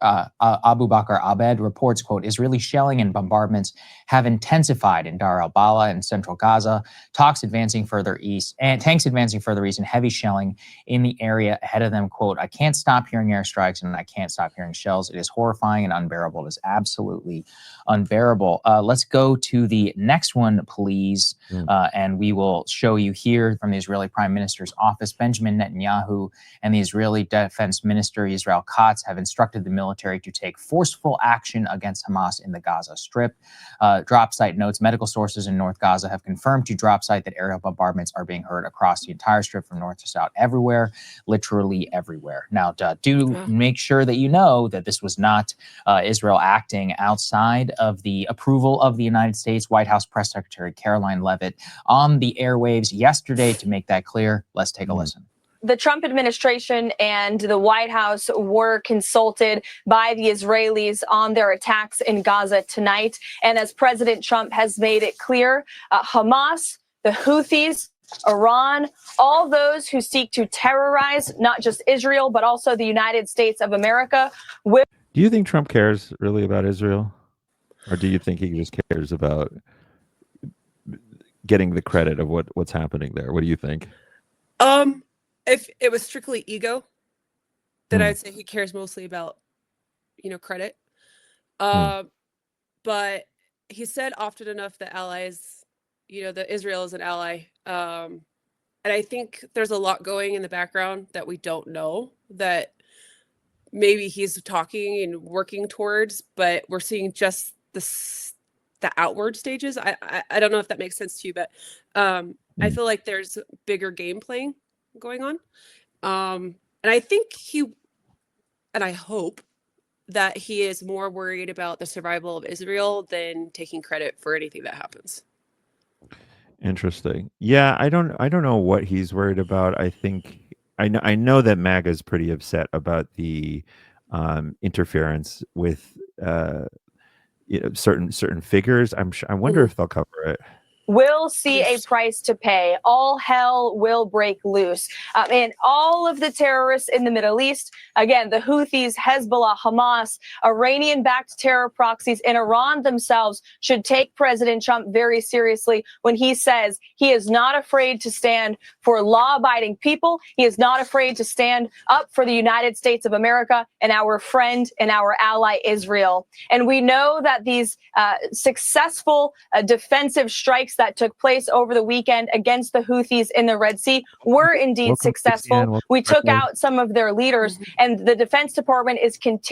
Abu Bakr Abed reports, quote, Israeli shelling and bombardments have intensified in Dar al-Bala in central Gaza, tanks advancing further east, and heavy shelling in the area ahead of them, quote, I can't stop hearing airstrikes and I can't stop hearing shells. It is horrifying and unbearable. It is absolutely unbearable. Let's go to the next one, please. And we will show you here from the Israeli Prime Minister's office. Benjamin Netanyahu and the Israeli Defense Minister Israel Katz have instructed the military military to take forceful action against Hamas in the Gaza Strip. Drop site notes, medical sources in North Gaza have confirmed to drop site that aerial bombardments are being heard across the entire strip from north to south, everywhere, literally everywhere. Now, do make sure that you know that this was not Israel acting outside of the approval of the United States. White House Press Secretary Caroline Leavitt on the airwaves yesterday to make that clear. Let's take a listen. The Trump administration and the White House were consulted by the Israelis on their attacks in Gaza tonight. And as President Trump has made it clear, Hamas, the Houthis, Iran, all those who seek to terrorize not just Israel, but also the United States of America. Do you think Trump cares really about Israel? Or do you think he just cares about getting the credit of what's happening there? What do you think? If it was strictly ego, then I'd say he cares mostly about, credit. But he said often enough that allies, that Israel is an ally. And I think there's a lot going in the background that we don't know that maybe he's talking and working towards, but we're seeing just the outward stages. I don't know if that makes sense to you, but I feel like there's bigger game playing going on. And I think and I hope that he is more worried about the survival of Israel than taking credit for anything that happens. Interesting. Yeah, I don't know what he's worried about. I think I know that MAGA is pretty upset about the interference with certain figures. I wonder if they'll cover it. Will see a price to pay. All hell will break loose. And all of the terrorists in the Middle East, again, the Houthis, Hezbollah, Hamas, Iranian-backed terror proxies, and Iran themselves should take President Trump very seriously when he says he is not afraid to stand for law-abiding people. He is not afraid to stand up for the United States of America and our friend and our ally, Israel. And we know that these successful defensive strikes that took place over the weekend against the Houthis in the Red Sea were indeed successful. We took out some of their leaders, and the Defense Department is set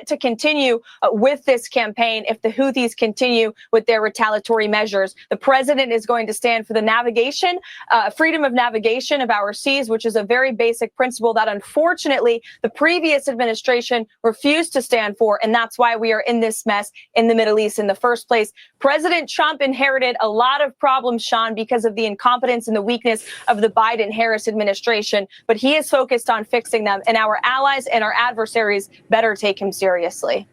to continue with this campaign if the Houthis continue with their retaliatory measures. The president is going to stand for the navigation, freedom of navigation of our seas, which is a very basic principle that unfortunately the previous administration refused to stand for, and that's why we are in this mess in the Middle East in the first place. President Trump inherited a lot of problems, Sean, because of the incompetence and the weakness of the Biden-Harris administration, but he is focused on fixing them, and our allies and our adversaries better take him seriously.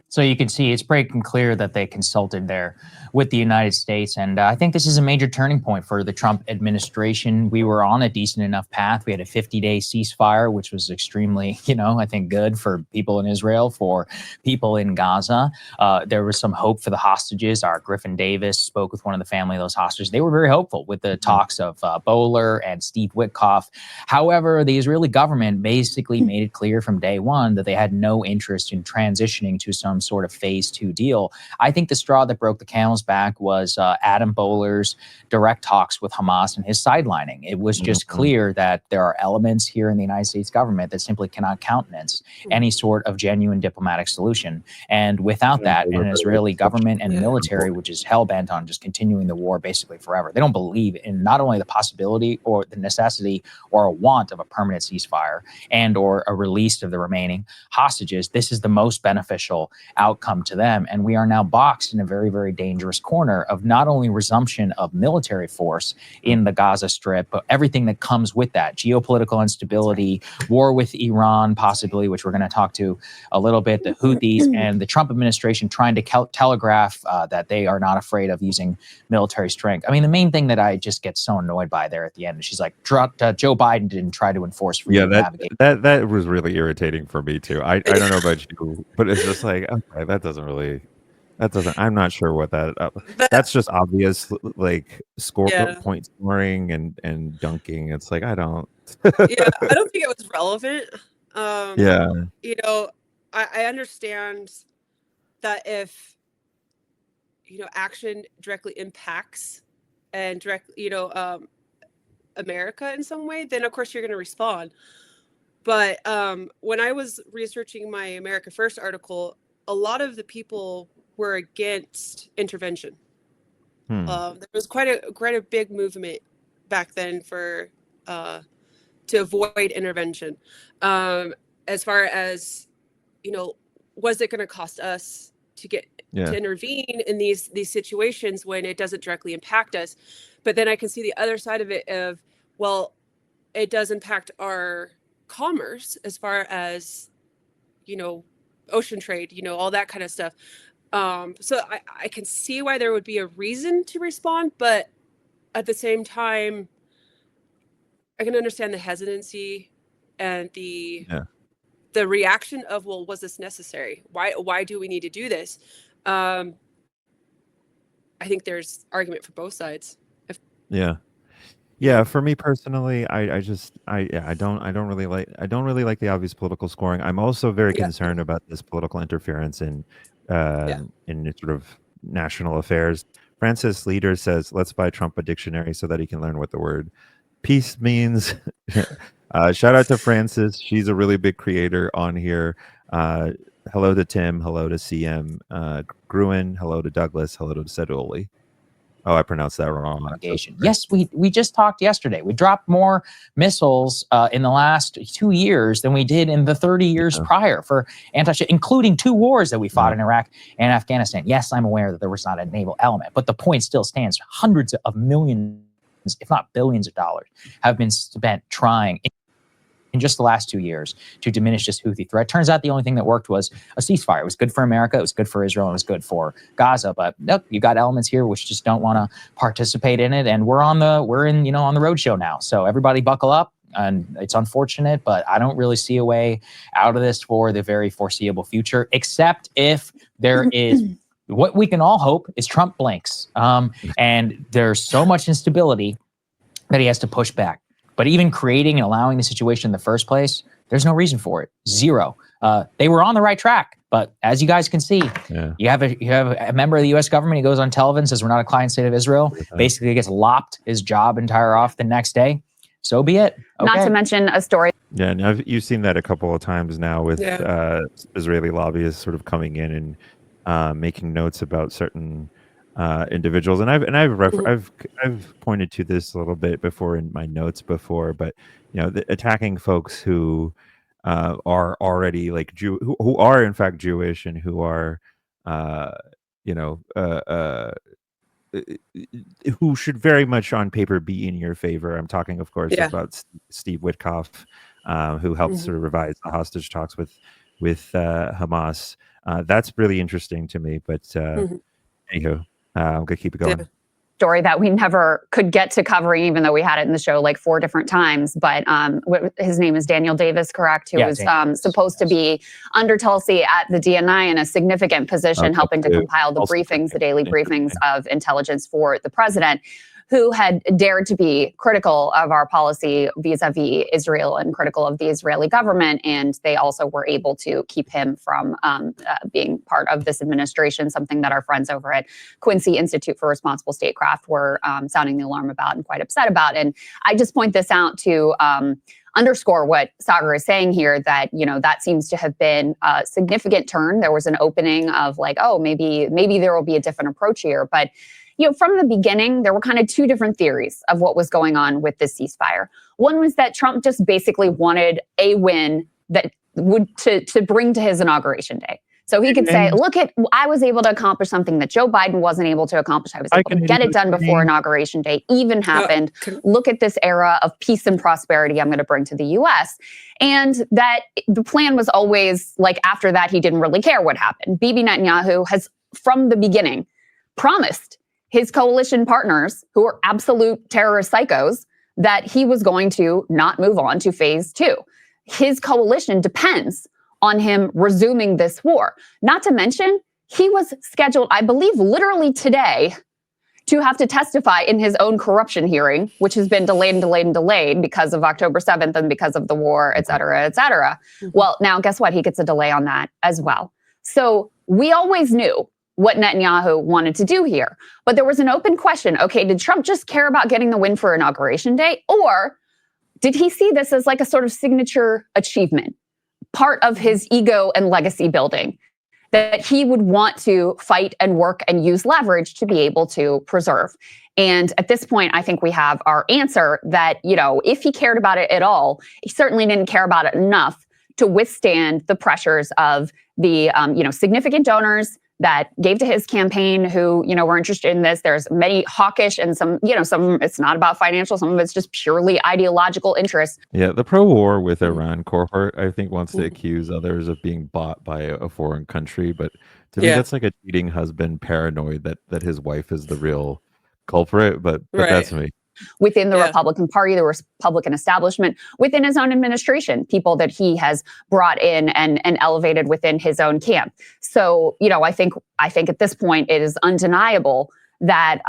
So you can see it's breaking clear that they consulted there with the United States. And I think this is a major turning point for the Trump administration. We were on a decent enough path. We had a 50-day ceasefire, which was extremely, I think good for people in Israel, for people in Gaza. There was some hope for the hostages. Our Griffin Davis spoke with one of the family of those hostages. They were very hopeful with the talks of Bowler and Steve Witkoff. However, the Israeli government basically made it clear from day one that they had no interest in transitioning to some sort of phase 2 deal. I think the straw that broke the camel's back was Adam Bowler's direct talks with Hamas and his sidelining. It was just clear that there are elements here in the United States government that simply cannot countenance any sort of genuine diplomatic solution. And without that, an Israeli government and military, which is hell-bent on just continuing the war basically forever, they don't believe in not only the possibility or the necessity or a want of a permanent ceasefire and or a release of the remaining hostages. This is the most beneficial outcome to them. And we are now boxed in a very, very dangerous corner of not only resumption of military force in the Gaza Strip, but everything that comes with that, geopolitical instability, war with Iran, possibly, which we're going to talk to a little bit, the Houthis, and the Trump administration trying to telegraph that they are not afraid of using military strength. I mean, the main thing that I just get so annoyed by there at the end is she's like, Joe Biden didn't try to enforce freedom of navigation. That was really irritating for me too. I don't know about you, but it's just like, okay, I'm not sure what that's just obvious, like point scoring and dunking. It's like, I don't think it was relevant. I understand that if action directly impacts and America in some way, then of course you're going to respond. But when I was researching my America First article, a lot of the people were against intervention. There was quite a big movement back then for to avoid intervention. As far as, was it going to cost us to get to intervene in these situations when it doesn't directly impact us? But then I can see the other side of it of, well, it does impact our commerce as far as, ocean trade, all that kind of stuff. So I can see why there would be a reason to respond, but at the same time, I can understand the hesitancy and the reaction of, well, was this necessary? Why do we need to do this? I think there's argument for both sides. Yeah, for me personally, I don't really like the obvious political scoring. I'm also very concerned about this political interference in sort of national affairs. Francis Leader says, "Let's buy Trump a dictionary so that he can learn what the word peace means." Shout out to Francis. She's a really big creator on here. Hello to Tim. Hello to CM. Gruen. Hello to Douglas. Hello to Sedoli. Oh, I pronounced that wrong. Yes, we just talked yesterday. We dropped more missiles in the last 2 years than we did in the 30 years prior for anti-ship, including 2 wars that we fought in Iraq and Afghanistan. Yes, I'm aware that there was not a naval element, but the point still stands. Hundreds of millions, if not billions of dollars, have been spent trying in just the last 2 years to diminish this Houthi threat. Turns out the only thing that worked was a ceasefire. It was good for America, it was good for Israel, and it was good for Gaza. But look, you got elements here which just don't want to participate in it, and we're on the road show now. So everybody buckle up. And it's unfortunate, but I don't really see a way out of this for the very foreseeable future, except if there is what we can all hope is Trump blinks. And there's so much instability that he has to push back. But even creating and allowing the situation in the first place, there's no reason for it. Zero. They were on the right track, but as you guys can see, you have a member of the U.S. government. He goes on television, says we're not a client state of Israel. Basically, gets lopped his job entire off the next day. So be it. Okay. Not to mention a story. Yeah, and you've seen that a couple of times now with Israeli lobbyists sort of coming in and making notes about certain individuals, and I've pointed to this a little bit before in my notes before, but attacking folks who are already like who are in fact Jewish and who are who should very much on paper be in your favor. I'm talking, of course, about Steve Witkoff, who helped sort of revise the hostage talks with Hamas. That's really interesting to me, but anywho. I'm gonna keep it going. Story that we never could get to covering, even though we had it in the show like 4 different times. But his name is Daniel Davis, correct? Who was supposed to be under Tulsi at the DNI in a significant position, helping to compile the briefings, the daily briefings of intelligence for the president, who had dared to be critical of our policy vis-a-vis Israel and critical of the Israeli government. And they also were able to keep him from being part of this administration, something that our friends over at Quincy Institute for Responsible Statecraft were sounding the alarm about and quite upset about. And I just point this out to underscore what Sagar is saying here, that, that seems to have been a significant turn. There was an opening of like, oh, maybe there will be a different approach here. But from the beginning, there were kind of 2 different theories of what was going on with this ceasefire. One was that Trump just basically wanted a win that would to bring to his inauguration day. So he could say, look, I was able to accomplish something that Joe Biden wasn't able to accomplish. I was able to get it done before inauguration day even happened. Look at this era of peace and prosperity I'm going to bring to the U.S. And that the plan was always like, after that, he didn't really care what happened. Bibi Netanyahu has, from the beginning, promised his coalition partners, who are absolute terrorist psychos, that he was going to not move on to phase 2. His coalition depends on him resuming this war. Not to mention, he was scheduled, I believe, literally today, to have to testify in his own corruption hearing, which has been delayed because of October 7th and because of the war, et cetera, et cetera. Well, now guess what? He gets a delay on that as well. So we always knew what Netanyahu wanted to do here. But there was an open question. Okay, did Trump just care about getting the win for inauguration day? Or did he see this as like a sort of signature achievement, part of his ego and legacy building, that he would want to fight and work and use leverage to be able to preserve? And at this point, I think we have our answer that, if he cared about it at all, he certainly didn't care about it enough to withstand the pressures of the, significant donors that gave to his campaign who, were interested in this. There's many hawkish and some it's not about financial, some of it's just purely ideological interests. Yeah, the pro-war with Iran cohort, I think, wants to accuse others of being bought by a foreign country, but to me, that's like a cheating husband paranoid that his wife is the real culprit. But that's me. Within the Republican Party, the Republican establishment, within his own administration, people that he has brought in and elevated within his own camp. So, I think at this point it is undeniable that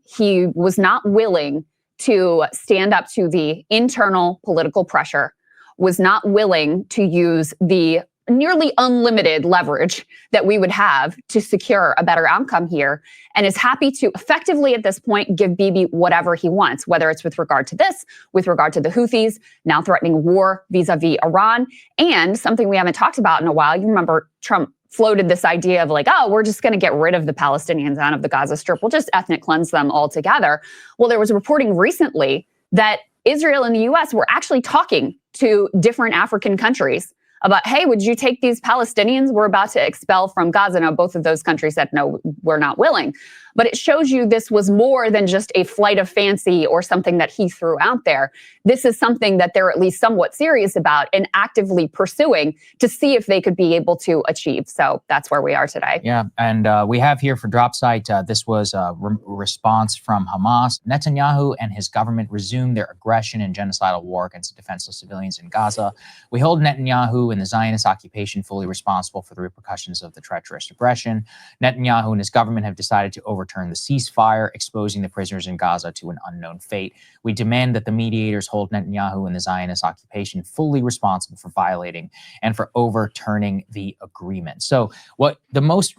he was not willing to stand up to the internal political pressure, was not willing to use the nearly unlimited leverage that we would have to secure a better outcome here, and is happy to effectively at this point give Bibi whatever he wants, whether it's with regard to this, with regard to the Houthis, now threatening war vis-a-vis Iran, and something we haven't talked about in a while. You remember Trump floated this idea of like, oh, we're just going to get rid of the Palestinians out of the Gaza Strip. We'll just ethnic cleanse them altogether. Well, there was reporting recently that Israel and the U.S. were actually talking to different African countries about, hey, would you take these Palestinians we're about to expel from Gaza? Now, both of those countries said, no, we're not willing. But it shows you this was more than just a flight of fancy or something that he threw out there. This is something that they're at least somewhat serious about and actively pursuing to see if they could be able to achieve. So that's where we are today. Yeah, and we have here for Drop Site, this was a response from Hamas. Netanyahu and his government resumed their aggression and genocidal war against defenseless civilians in Gaza. We hold Netanyahu and the Zionist occupation fully responsible for the repercussions of the treacherous aggression. Netanyahu and his government have decided to overturn the ceasefire, exposing the prisoners in Gaza to an unknown fate. We demand that the mediators hold Netanyahu and the Zionist occupation fully responsible for violating and for overturning the agreement. So what the most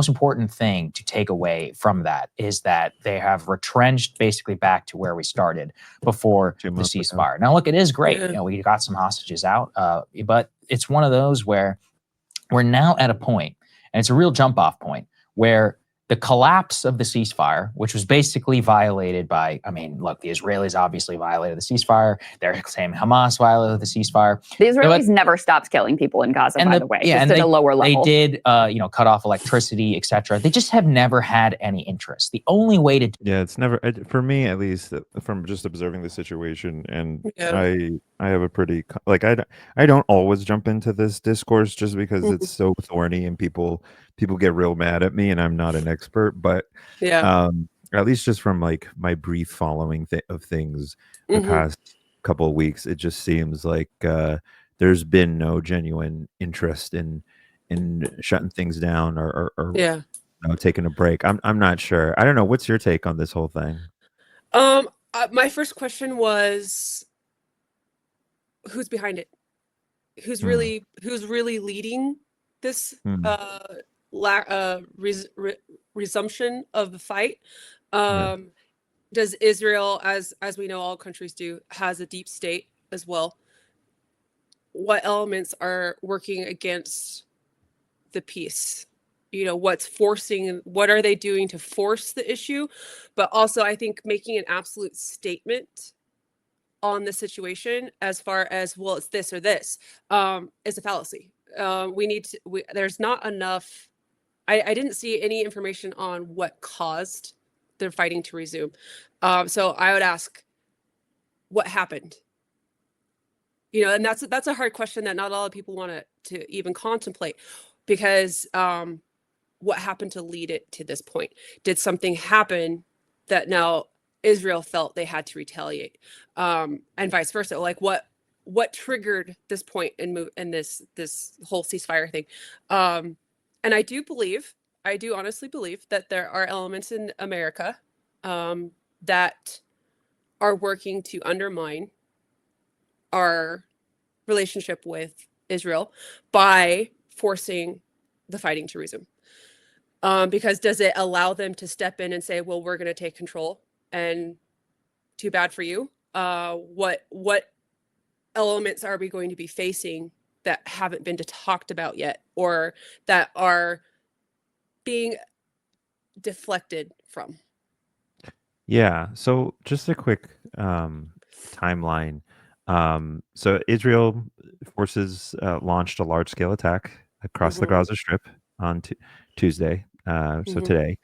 important thing to take away from that is that they have retrenched basically back to where we started before the ceasefire. Now, look, it is great. We got some hostages out, but it's one of those where we're now at a point, and it's a real jump off point, where the collapse of the ceasefire, which was basically violated by, look, the Israelis obviously violated the ceasefire. They're saying Hamas violated the ceasefire. The Israelis never stopped killing people in Gaza, by the way, just at a lower level. They did, cut off electricity, etc. They just have never had any interest. The only way to... Yeah, it's never, for me at least, from just observing the situation, and I have a pretty, I don't always jump into this discourse just because it's so thorny and people get real mad at me and I'm not an expert, but at least just from my brief following of things the past couple of weeks, it just seems like there's been no genuine interest in shutting things down or taking a break. I'm not sure. I don't know. What's your take on this whole thing? My first question was, who's behind it? Who's really leading this resumption of the fight? Does Israel, as we know all countries do, has a deep state as well? What elements are working against the peace? What are they doing to force the issue? But also, I think making an absolute statement on the situation as far as, well, it's this or this, is a fallacy. There's not enough. I didn't see any information on what caused the fighting to resume. So I would ask, what happened? And that's a hard question that not a lot of people want to even contemplate, because what happened to lead it to this point? Did something happen that now Israel felt they had to retaliate, and vice versa? What triggered this point and this whole ceasefire thing? And I do honestly believe that there are elements in America that are working to undermine our relationship with Israel by forcing the fighting to resume. Because does it allow them to step in and say, well, we're going to take control and too bad for you? what elements are we going to be facing that haven't been talked about yet, or that are being deflected from? Yeah. So just a quick timeline. So Israel forces launched a large-scale attack across the Gaza Strip on Tuesday. So today,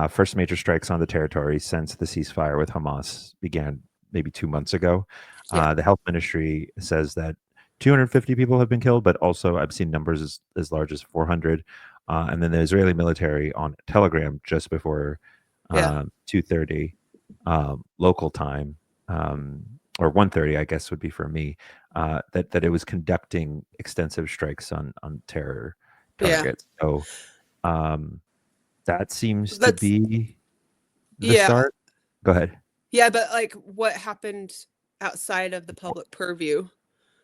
first major strikes on the territory since the ceasefire with Hamas began maybe 2 months ago. Yeah. The health ministry says that 250 people have been killed, but also I've seen numbers as large as 400. And then the Israeli military on Telegram just before Yeah. 2:30 local time, or 1:30, I guess would be for me, that it was conducting extensive strikes on terror Yeah. targets. So that seems to That's be the yeah. start. Go ahead. Yeah, but like what happened outside of the public purview?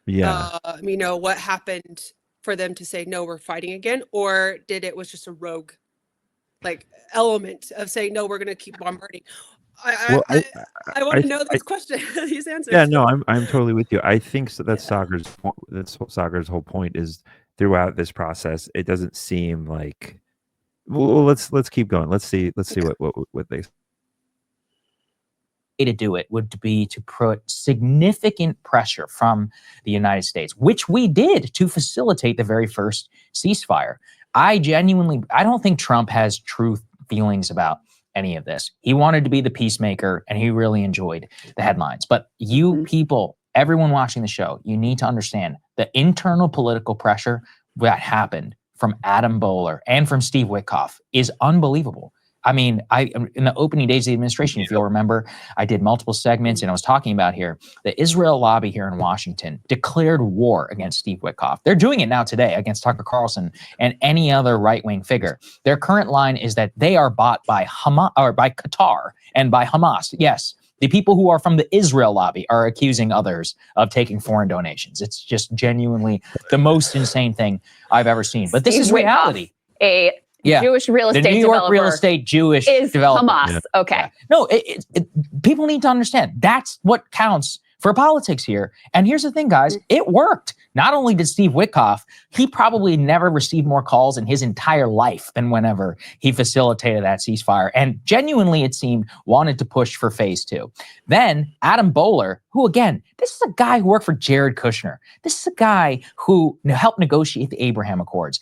Yeah. You know, what happened for them to say no, we're fighting again, or did it was just a rogue like element of saying no, we're going to keep bombarding? Well, I want to know this question, these answers. yeah, no, I'm totally with you. I think so that's Sagar's whole point is throughout this process, it doesn't seem like well, let's keep going. Let's see what they to do it would be to put significant pressure from the United States, which we did to facilitate the very first ceasefire. I don't think Trump has true feelings about any of this. He wanted to be the peacemaker and he really enjoyed the headlines. But you people, everyone watching the show, you need to understand the internal political pressure that happened from Adam Boehler and from Steve Witkoff is unbelievable. I mean, in the opening days of the administration, if you'll remember, I did multiple segments and I was talking about here, the Israel lobby here in Washington declared war against Steve Witkoff. They're doing it now today against Tucker Carlson and any other right-wing figure. Their current line is that they are bought by Hamas or by Qatar and by Hamas. Yes, the people who are from the Israel lobby are accusing others of taking foreign donations. It's just genuinely the most insane thing I've ever seen. But this is reality. Jewish real estate the New York developer real estate Jewish is developer. Hamas. Yeah. Okay. Yeah. No, people need to understand that's what counts for politics here. And here's the thing, guys, it worked. Not only did Steve Witkoff, he probably never received more calls in his entire life than whenever he facilitated that ceasefire. And genuinely, it seemed, wanted to push for phase 2. Then Adam Boehler, who again, this is a guy who worked for Jared Kushner. This is a guy who helped negotiate the Abraham Accords.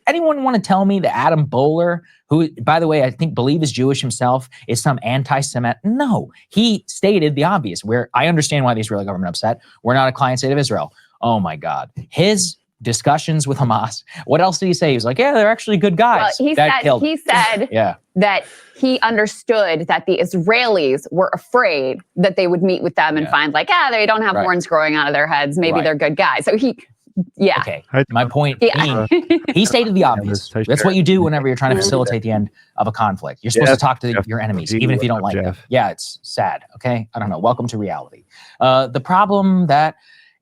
Anyone want to tell me that Adam Boehler, who, by the way, I believe is Jewish himself, is some anti-Semite? No, he stated the obvious, where I understand why the Israeli government upset. We're not a client state of Israel. Oh my God. His discussions with Hamas. What else did he say? He was like, yeah, they're actually good guys. Well, he said yeah. that he understood that the Israelis were afraid that they would meet with them and find like, they don't have horns growing out of their heads. Maybe they're good guys. So Okay. My point being, he stated the obvious. That's what you do whenever you're trying to facilitate the end of a conflict. You're supposed to talk to your enemies, even if you don't like them. Yeah, it's sad. Okay. I don't know. Welcome to reality. The problem that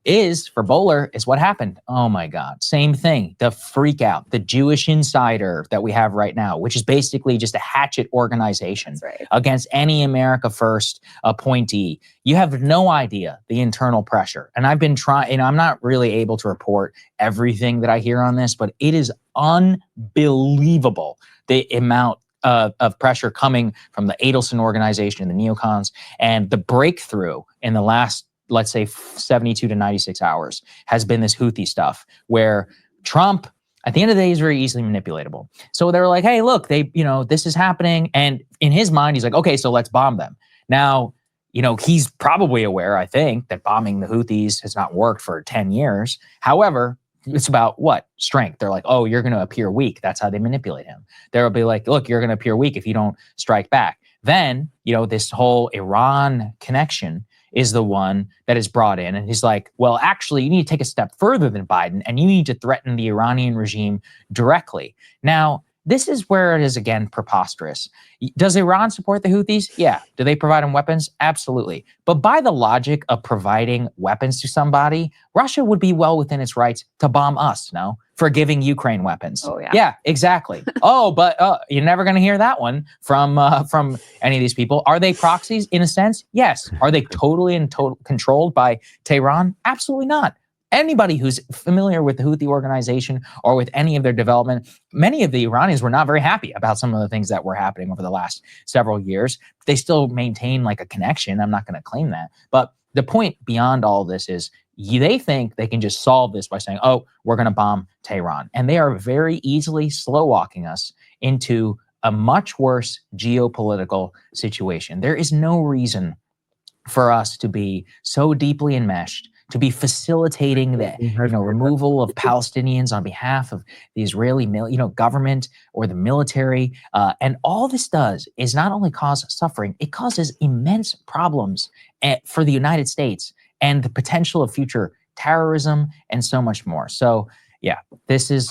is for Boehler is what happened. Oh my God. Same thing. The freak out, the Jewish insider that we have right now, which is basically just a hatchet organization against any America First appointee. You have no idea the internal pressure. And I've been trying, I'm not really able to report everything that I hear on this, but it is unbelievable the amount of pressure coming from the Adelson organization and the neocons, and the breakthrough in the last, let's say 72 to 96 hours has been this Houthi stuff where Trump, at the end of the day, is very easily manipulatable. So they were like, hey, look, this is happening. And in his mind, he's like, okay, so let's bomb them. Now, he's probably aware, I think, that bombing the Houthis has not worked for 10 years. However, it's about what? Strength. They're like, oh, you're going to appear weak. That's how they manipulate him. They'll be like, look, you're going to appear weak if you don't strike back. Then, this whole Iran connection is the one that is brought in. And he's like, well, actually, you need to take a step further than Biden, and you need to threaten the Iranian regime directly. Now, this is where it is, again, preposterous. Does Iran support the Houthis? Yeah. Do they provide them weapons? Absolutely. But by the logic of providing weapons to somebody, Russia would be well within its rights to bomb us, no? for giving Ukraine weapons. Oh, yeah. Yeah, exactly. Oh, but you're never going to hear that one from any of these people. Are they proxies in a sense? Yes. Are they totally and controlled by Tehran? Absolutely not. Anybody who's familiar with the Houthi organization or with any of their development, many of the Iranians were not very happy about some of the things that were happening over the last several years. They still maintain like a connection. I'm not going to claim that. But the point beyond all this is they think they can just solve this by saying, oh, we're going to bomb Tehran. And they are very easily slow walking us into a much worse geopolitical situation. There is no reason for us to be so deeply enmeshed, to be facilitating the removal of Palestinians on behalf of the Israeli government or the military. And all this does is not only cause suffering, it causes immense problems for the United States and the potential of future terrorism and so much more. So yeah, this is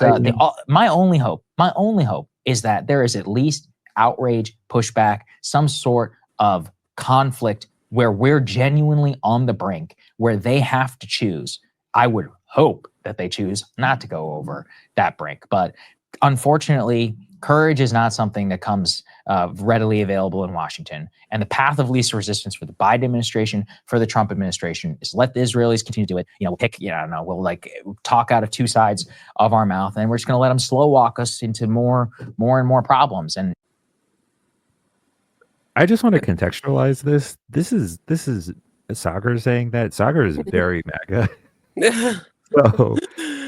my only hope. My only hope is that there is at least outrage, pushback, some sort of conflict where we're genuinely on the brink, where they have to choose. I would hope that they choose not to go over that brink. But unfortunately, courage is not something that comes readily available in Washington. And the path of least resistance for the Biden administration, for the Trump administration, is let the Israelis continue to do it. We'll pick, we'll like talk out of two sides of our mouth, and we're just going to let them slow walk us into more and more problems. And I just want to contextualize this. This is Sagar saying that. Sagar is very MAGA.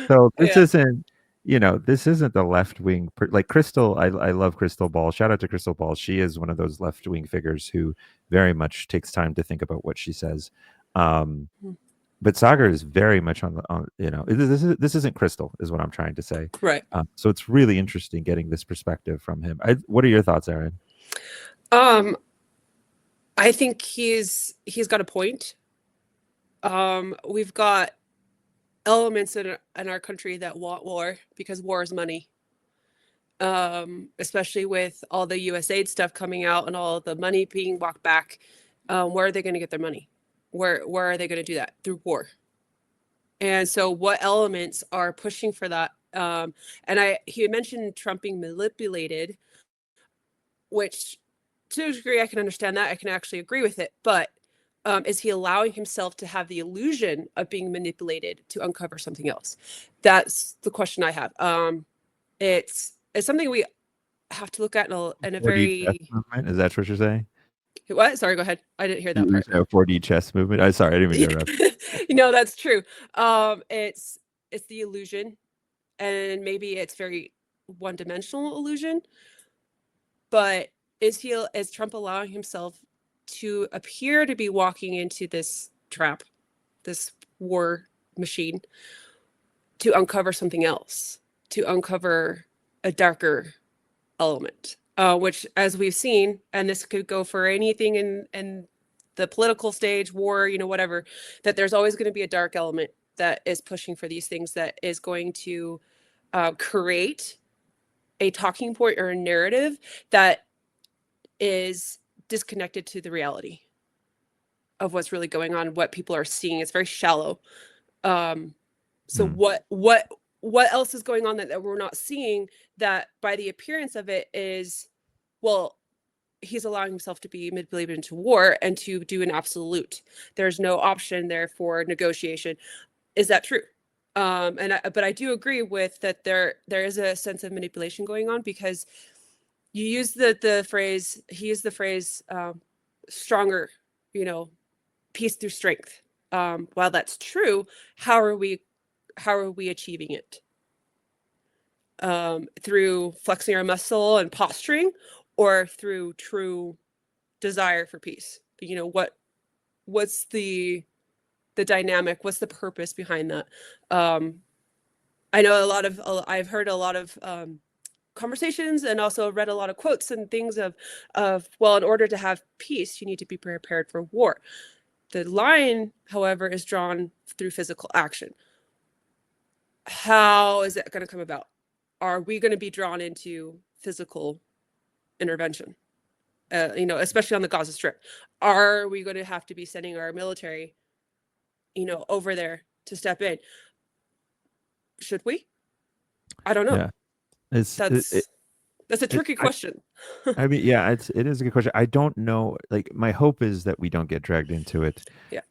So this isn't, this isn't the left wing. Like Crystal, I love Crystal Ball. Shout out to Crystal Ball. She is one of those left wing figures who very much takes time to think about what she says. But Sagar is very much on this isn't Crystal, is what I'm trying to say. Right. So it's really interesting getting this perspective from him. What are your thoughts, Erin? I think he's got a point. We've got elements in our country that want war because war is money. Especially with all the USAID stuff coming out and all the money being walked back. Where are they going to get their money? Where are they going to do that? Through war. And so what elements are pushing for that? And he mentioned Trump being manipulated, which to a degree I can understand that. I can actually agree with it. But is he allowing himself to have the illusion of being manipulated to uncover something else? That's the question I have. It's something we have to look at in a very... movement? Is that what you're saying? What? Sorry, go ahead. I didn't hear that part. 4D chess movement. I'm sorry, I didn't mean to interrupt. No, that's true. It's the illusion, and maybe it's very one-dimensional illusion. But is Trump allowing himself to appear to be walking into this trap, this war machine, to uncover something else, to uncover a darker element, which, as we've seen, and this could go for anything in the political stage, war, whatever, that there's always going to be a dark element that is pushing for these things, that is going to create a talking point or a narrative that is disconnected to the reality of what's really going on, what people are seeing. It's very shallow. So what else is going on that we're not seeing, that by the appearance of it is, well, he's allowing himself to be manipulated into war and to do an absolute. There's no option there for negotiation. Is that true? But I do agree with that there is a sense of manipulation going on, because you use the phrase, he used the phrase, stronger, peace through strength. While that's true, how are we achieving it? Through flexing our muscle and posturing, or through true desire for peace? What's the dynamic? What's the purpose behind that? I know I've heard a lot of conversations, and also read a lot of quotes and things of, well, in order to have peace, you need to be prepared for war. The line, however, is drawn through physical action. How is that going to come about? Are we going to be drawn into physical intervention? Especially on the Gaza Strip. Are we going to have to be sending our military, over there to step in? Should we? I don't know. Yeah, it's that's a tricky question. I mean, yeah, it is a good question. I don't know. Like, my hope is that we don't get dragged into it. Yeah.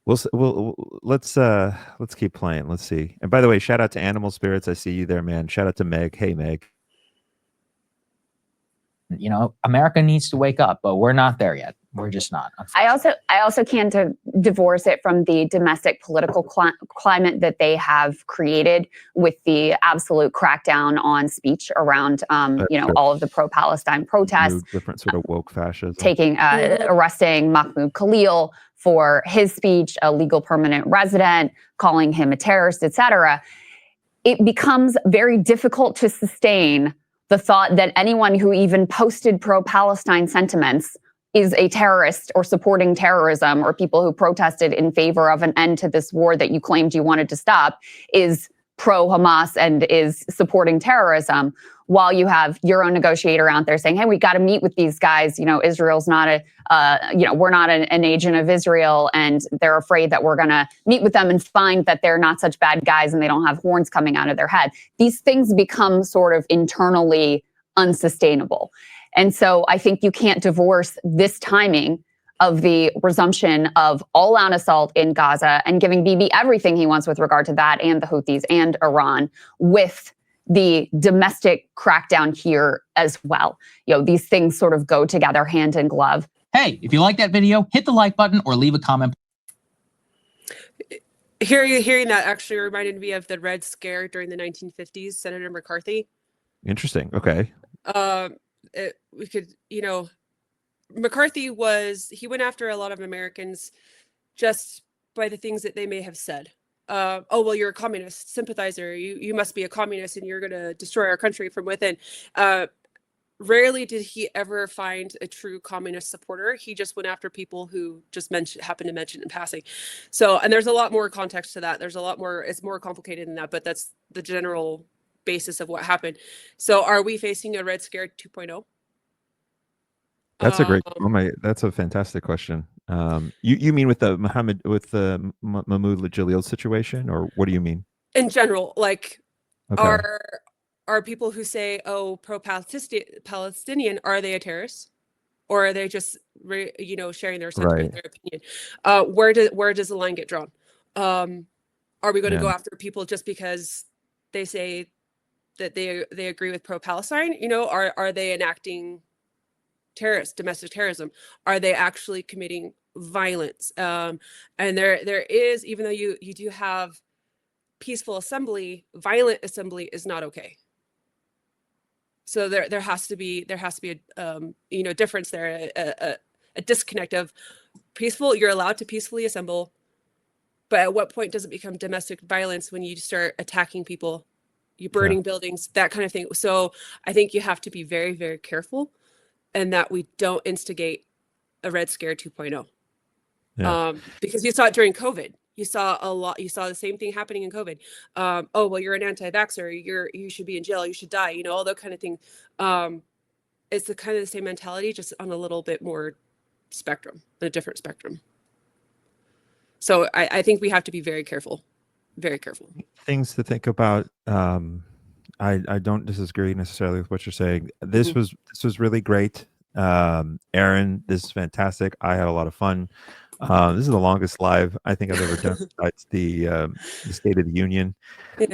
Let's keep playing. Let's see. And by the way, shout out to Animal Spirits. I see you there, man. Shout out to Meg. Hey, Meg. You know, America needs to wake up, but we're not there yet. We're just not. I also can't divorce it from the domestic political climate that they have created with the absolute crackdown on speech around, all of the pro-Palestine protests. Different sort of woke fascism. Arresting Mahmoud Khalil for his speech, a legal permanent resident, calling him a terrorist, etc. It becomes very difficult to sustain the thought that anyone who even posted pro-Palestine sentiments is a terrorist or supporting terrorism, or people who protested in favor of an end to this war that you claimed you wanted to stop is pro-Hamas and is supporting terrorism, while you have your own negotiator out there saying, hey, we got to meet with these guys. Israel's not we're not an agent of Israel, and they're afraid that we're going to meet with them and find that they're not such bad guys and they don't have horns coming out of their head. These things become sort of internally unsustainable. And so I think you can't divorce this timing of the resumption of all-out assault in Gaza and giving Bibi everything he wants with regard to that and the Houthis and Iran with the domestic crackdown here as well. These things sort of go together hand in glove. Hey, if you like that video, hit the like button or leave a comment. Hearing that actually reminded me of the Red Scare during the 1950s, Senator McCarthy. Interesting. Okay. McCarthy he went after a lot of Americans just by the things that they may have said. Oh, well, you're a communist sympathizer. You must be a communist and you're going to destroy our country from within. Rarely did he ever find a true communist supporter. He just went after people who just happened to mention in passing. So, and there's a lot more context to that. There's a lot more, it's more complicated than that, but that's the general basis of what happened. So are we facing a Red Scare 2.0? That's a great. That's a fantastic question. You mean with the Mahmoud Jalil situation, or what do you mean? In general, like, okay. Are people who say, "Oh, pro-Palestinian," are they a terrorist, or are they just sharing their sentiment, their opinion? Where does the line get drawn? Are we going to go after people just because they say that they agree with pro-Palestine? Are they enacting domestic terrorism? Are they actually committing violence? And there is, even though you do have peaceful assembly, violent assembly is not okay. So there has to be a difference there, a disconnect of peaceful. You're allowed to peacefully assemble, but at what point does it become domestic violence when you start attacking people, you burning buildings, that kind of thing? So I think you have to be very, very careful, and that we don't instigate a Red Scare 2.0. Yeah. Because you saw it during COVID. You saw the same thing happening in COVID. Oh, well, you're an anti-vaxxer. You should be in jail. You should die. All that kind of thing. It's the kind of the same mentality, just on a little bit more spectrum, a different spectrum. So I think we have to be very careful, very careful. Things to think about. I don't disagree necessarily with what you're saying. This was really great. Erin, this is fantastic. I had a lot of fun. This is the longest live I think I've ever done besides the State of the Union. Yeah.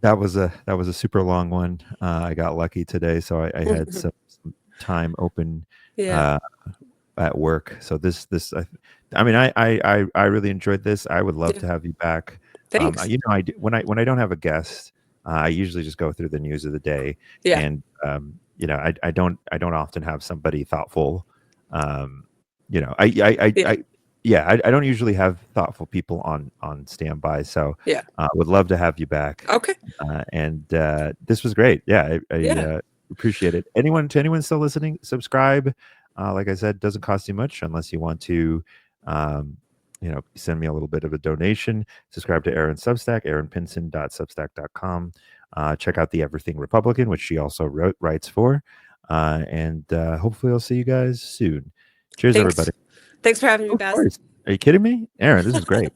That was a super long one. I got lucky today, so I had some time open at work. So I really enjoyed this. I would love to have you back. Thanks. When I don't have a guest, I usually just go through the news of the day. Yeah. And I don't often have somebody thoughtful. I don't usually have thoughtful people on standby. So would love to have you back. Okay. And this was great. Yeah, I appreciate it. Anyone still listening, subscribe. Like I said, doesn't cost you much unless you want to send me a little bit of a donation. Subscribe to Erin's Substack, erinpinson.substack.com. Check out the Everything Republican, which she also writes for. And hopefully I'll see you guys soon. Cheers, everybody. Thanks for having me, Baz. Are you kidding me? Erin, this is great.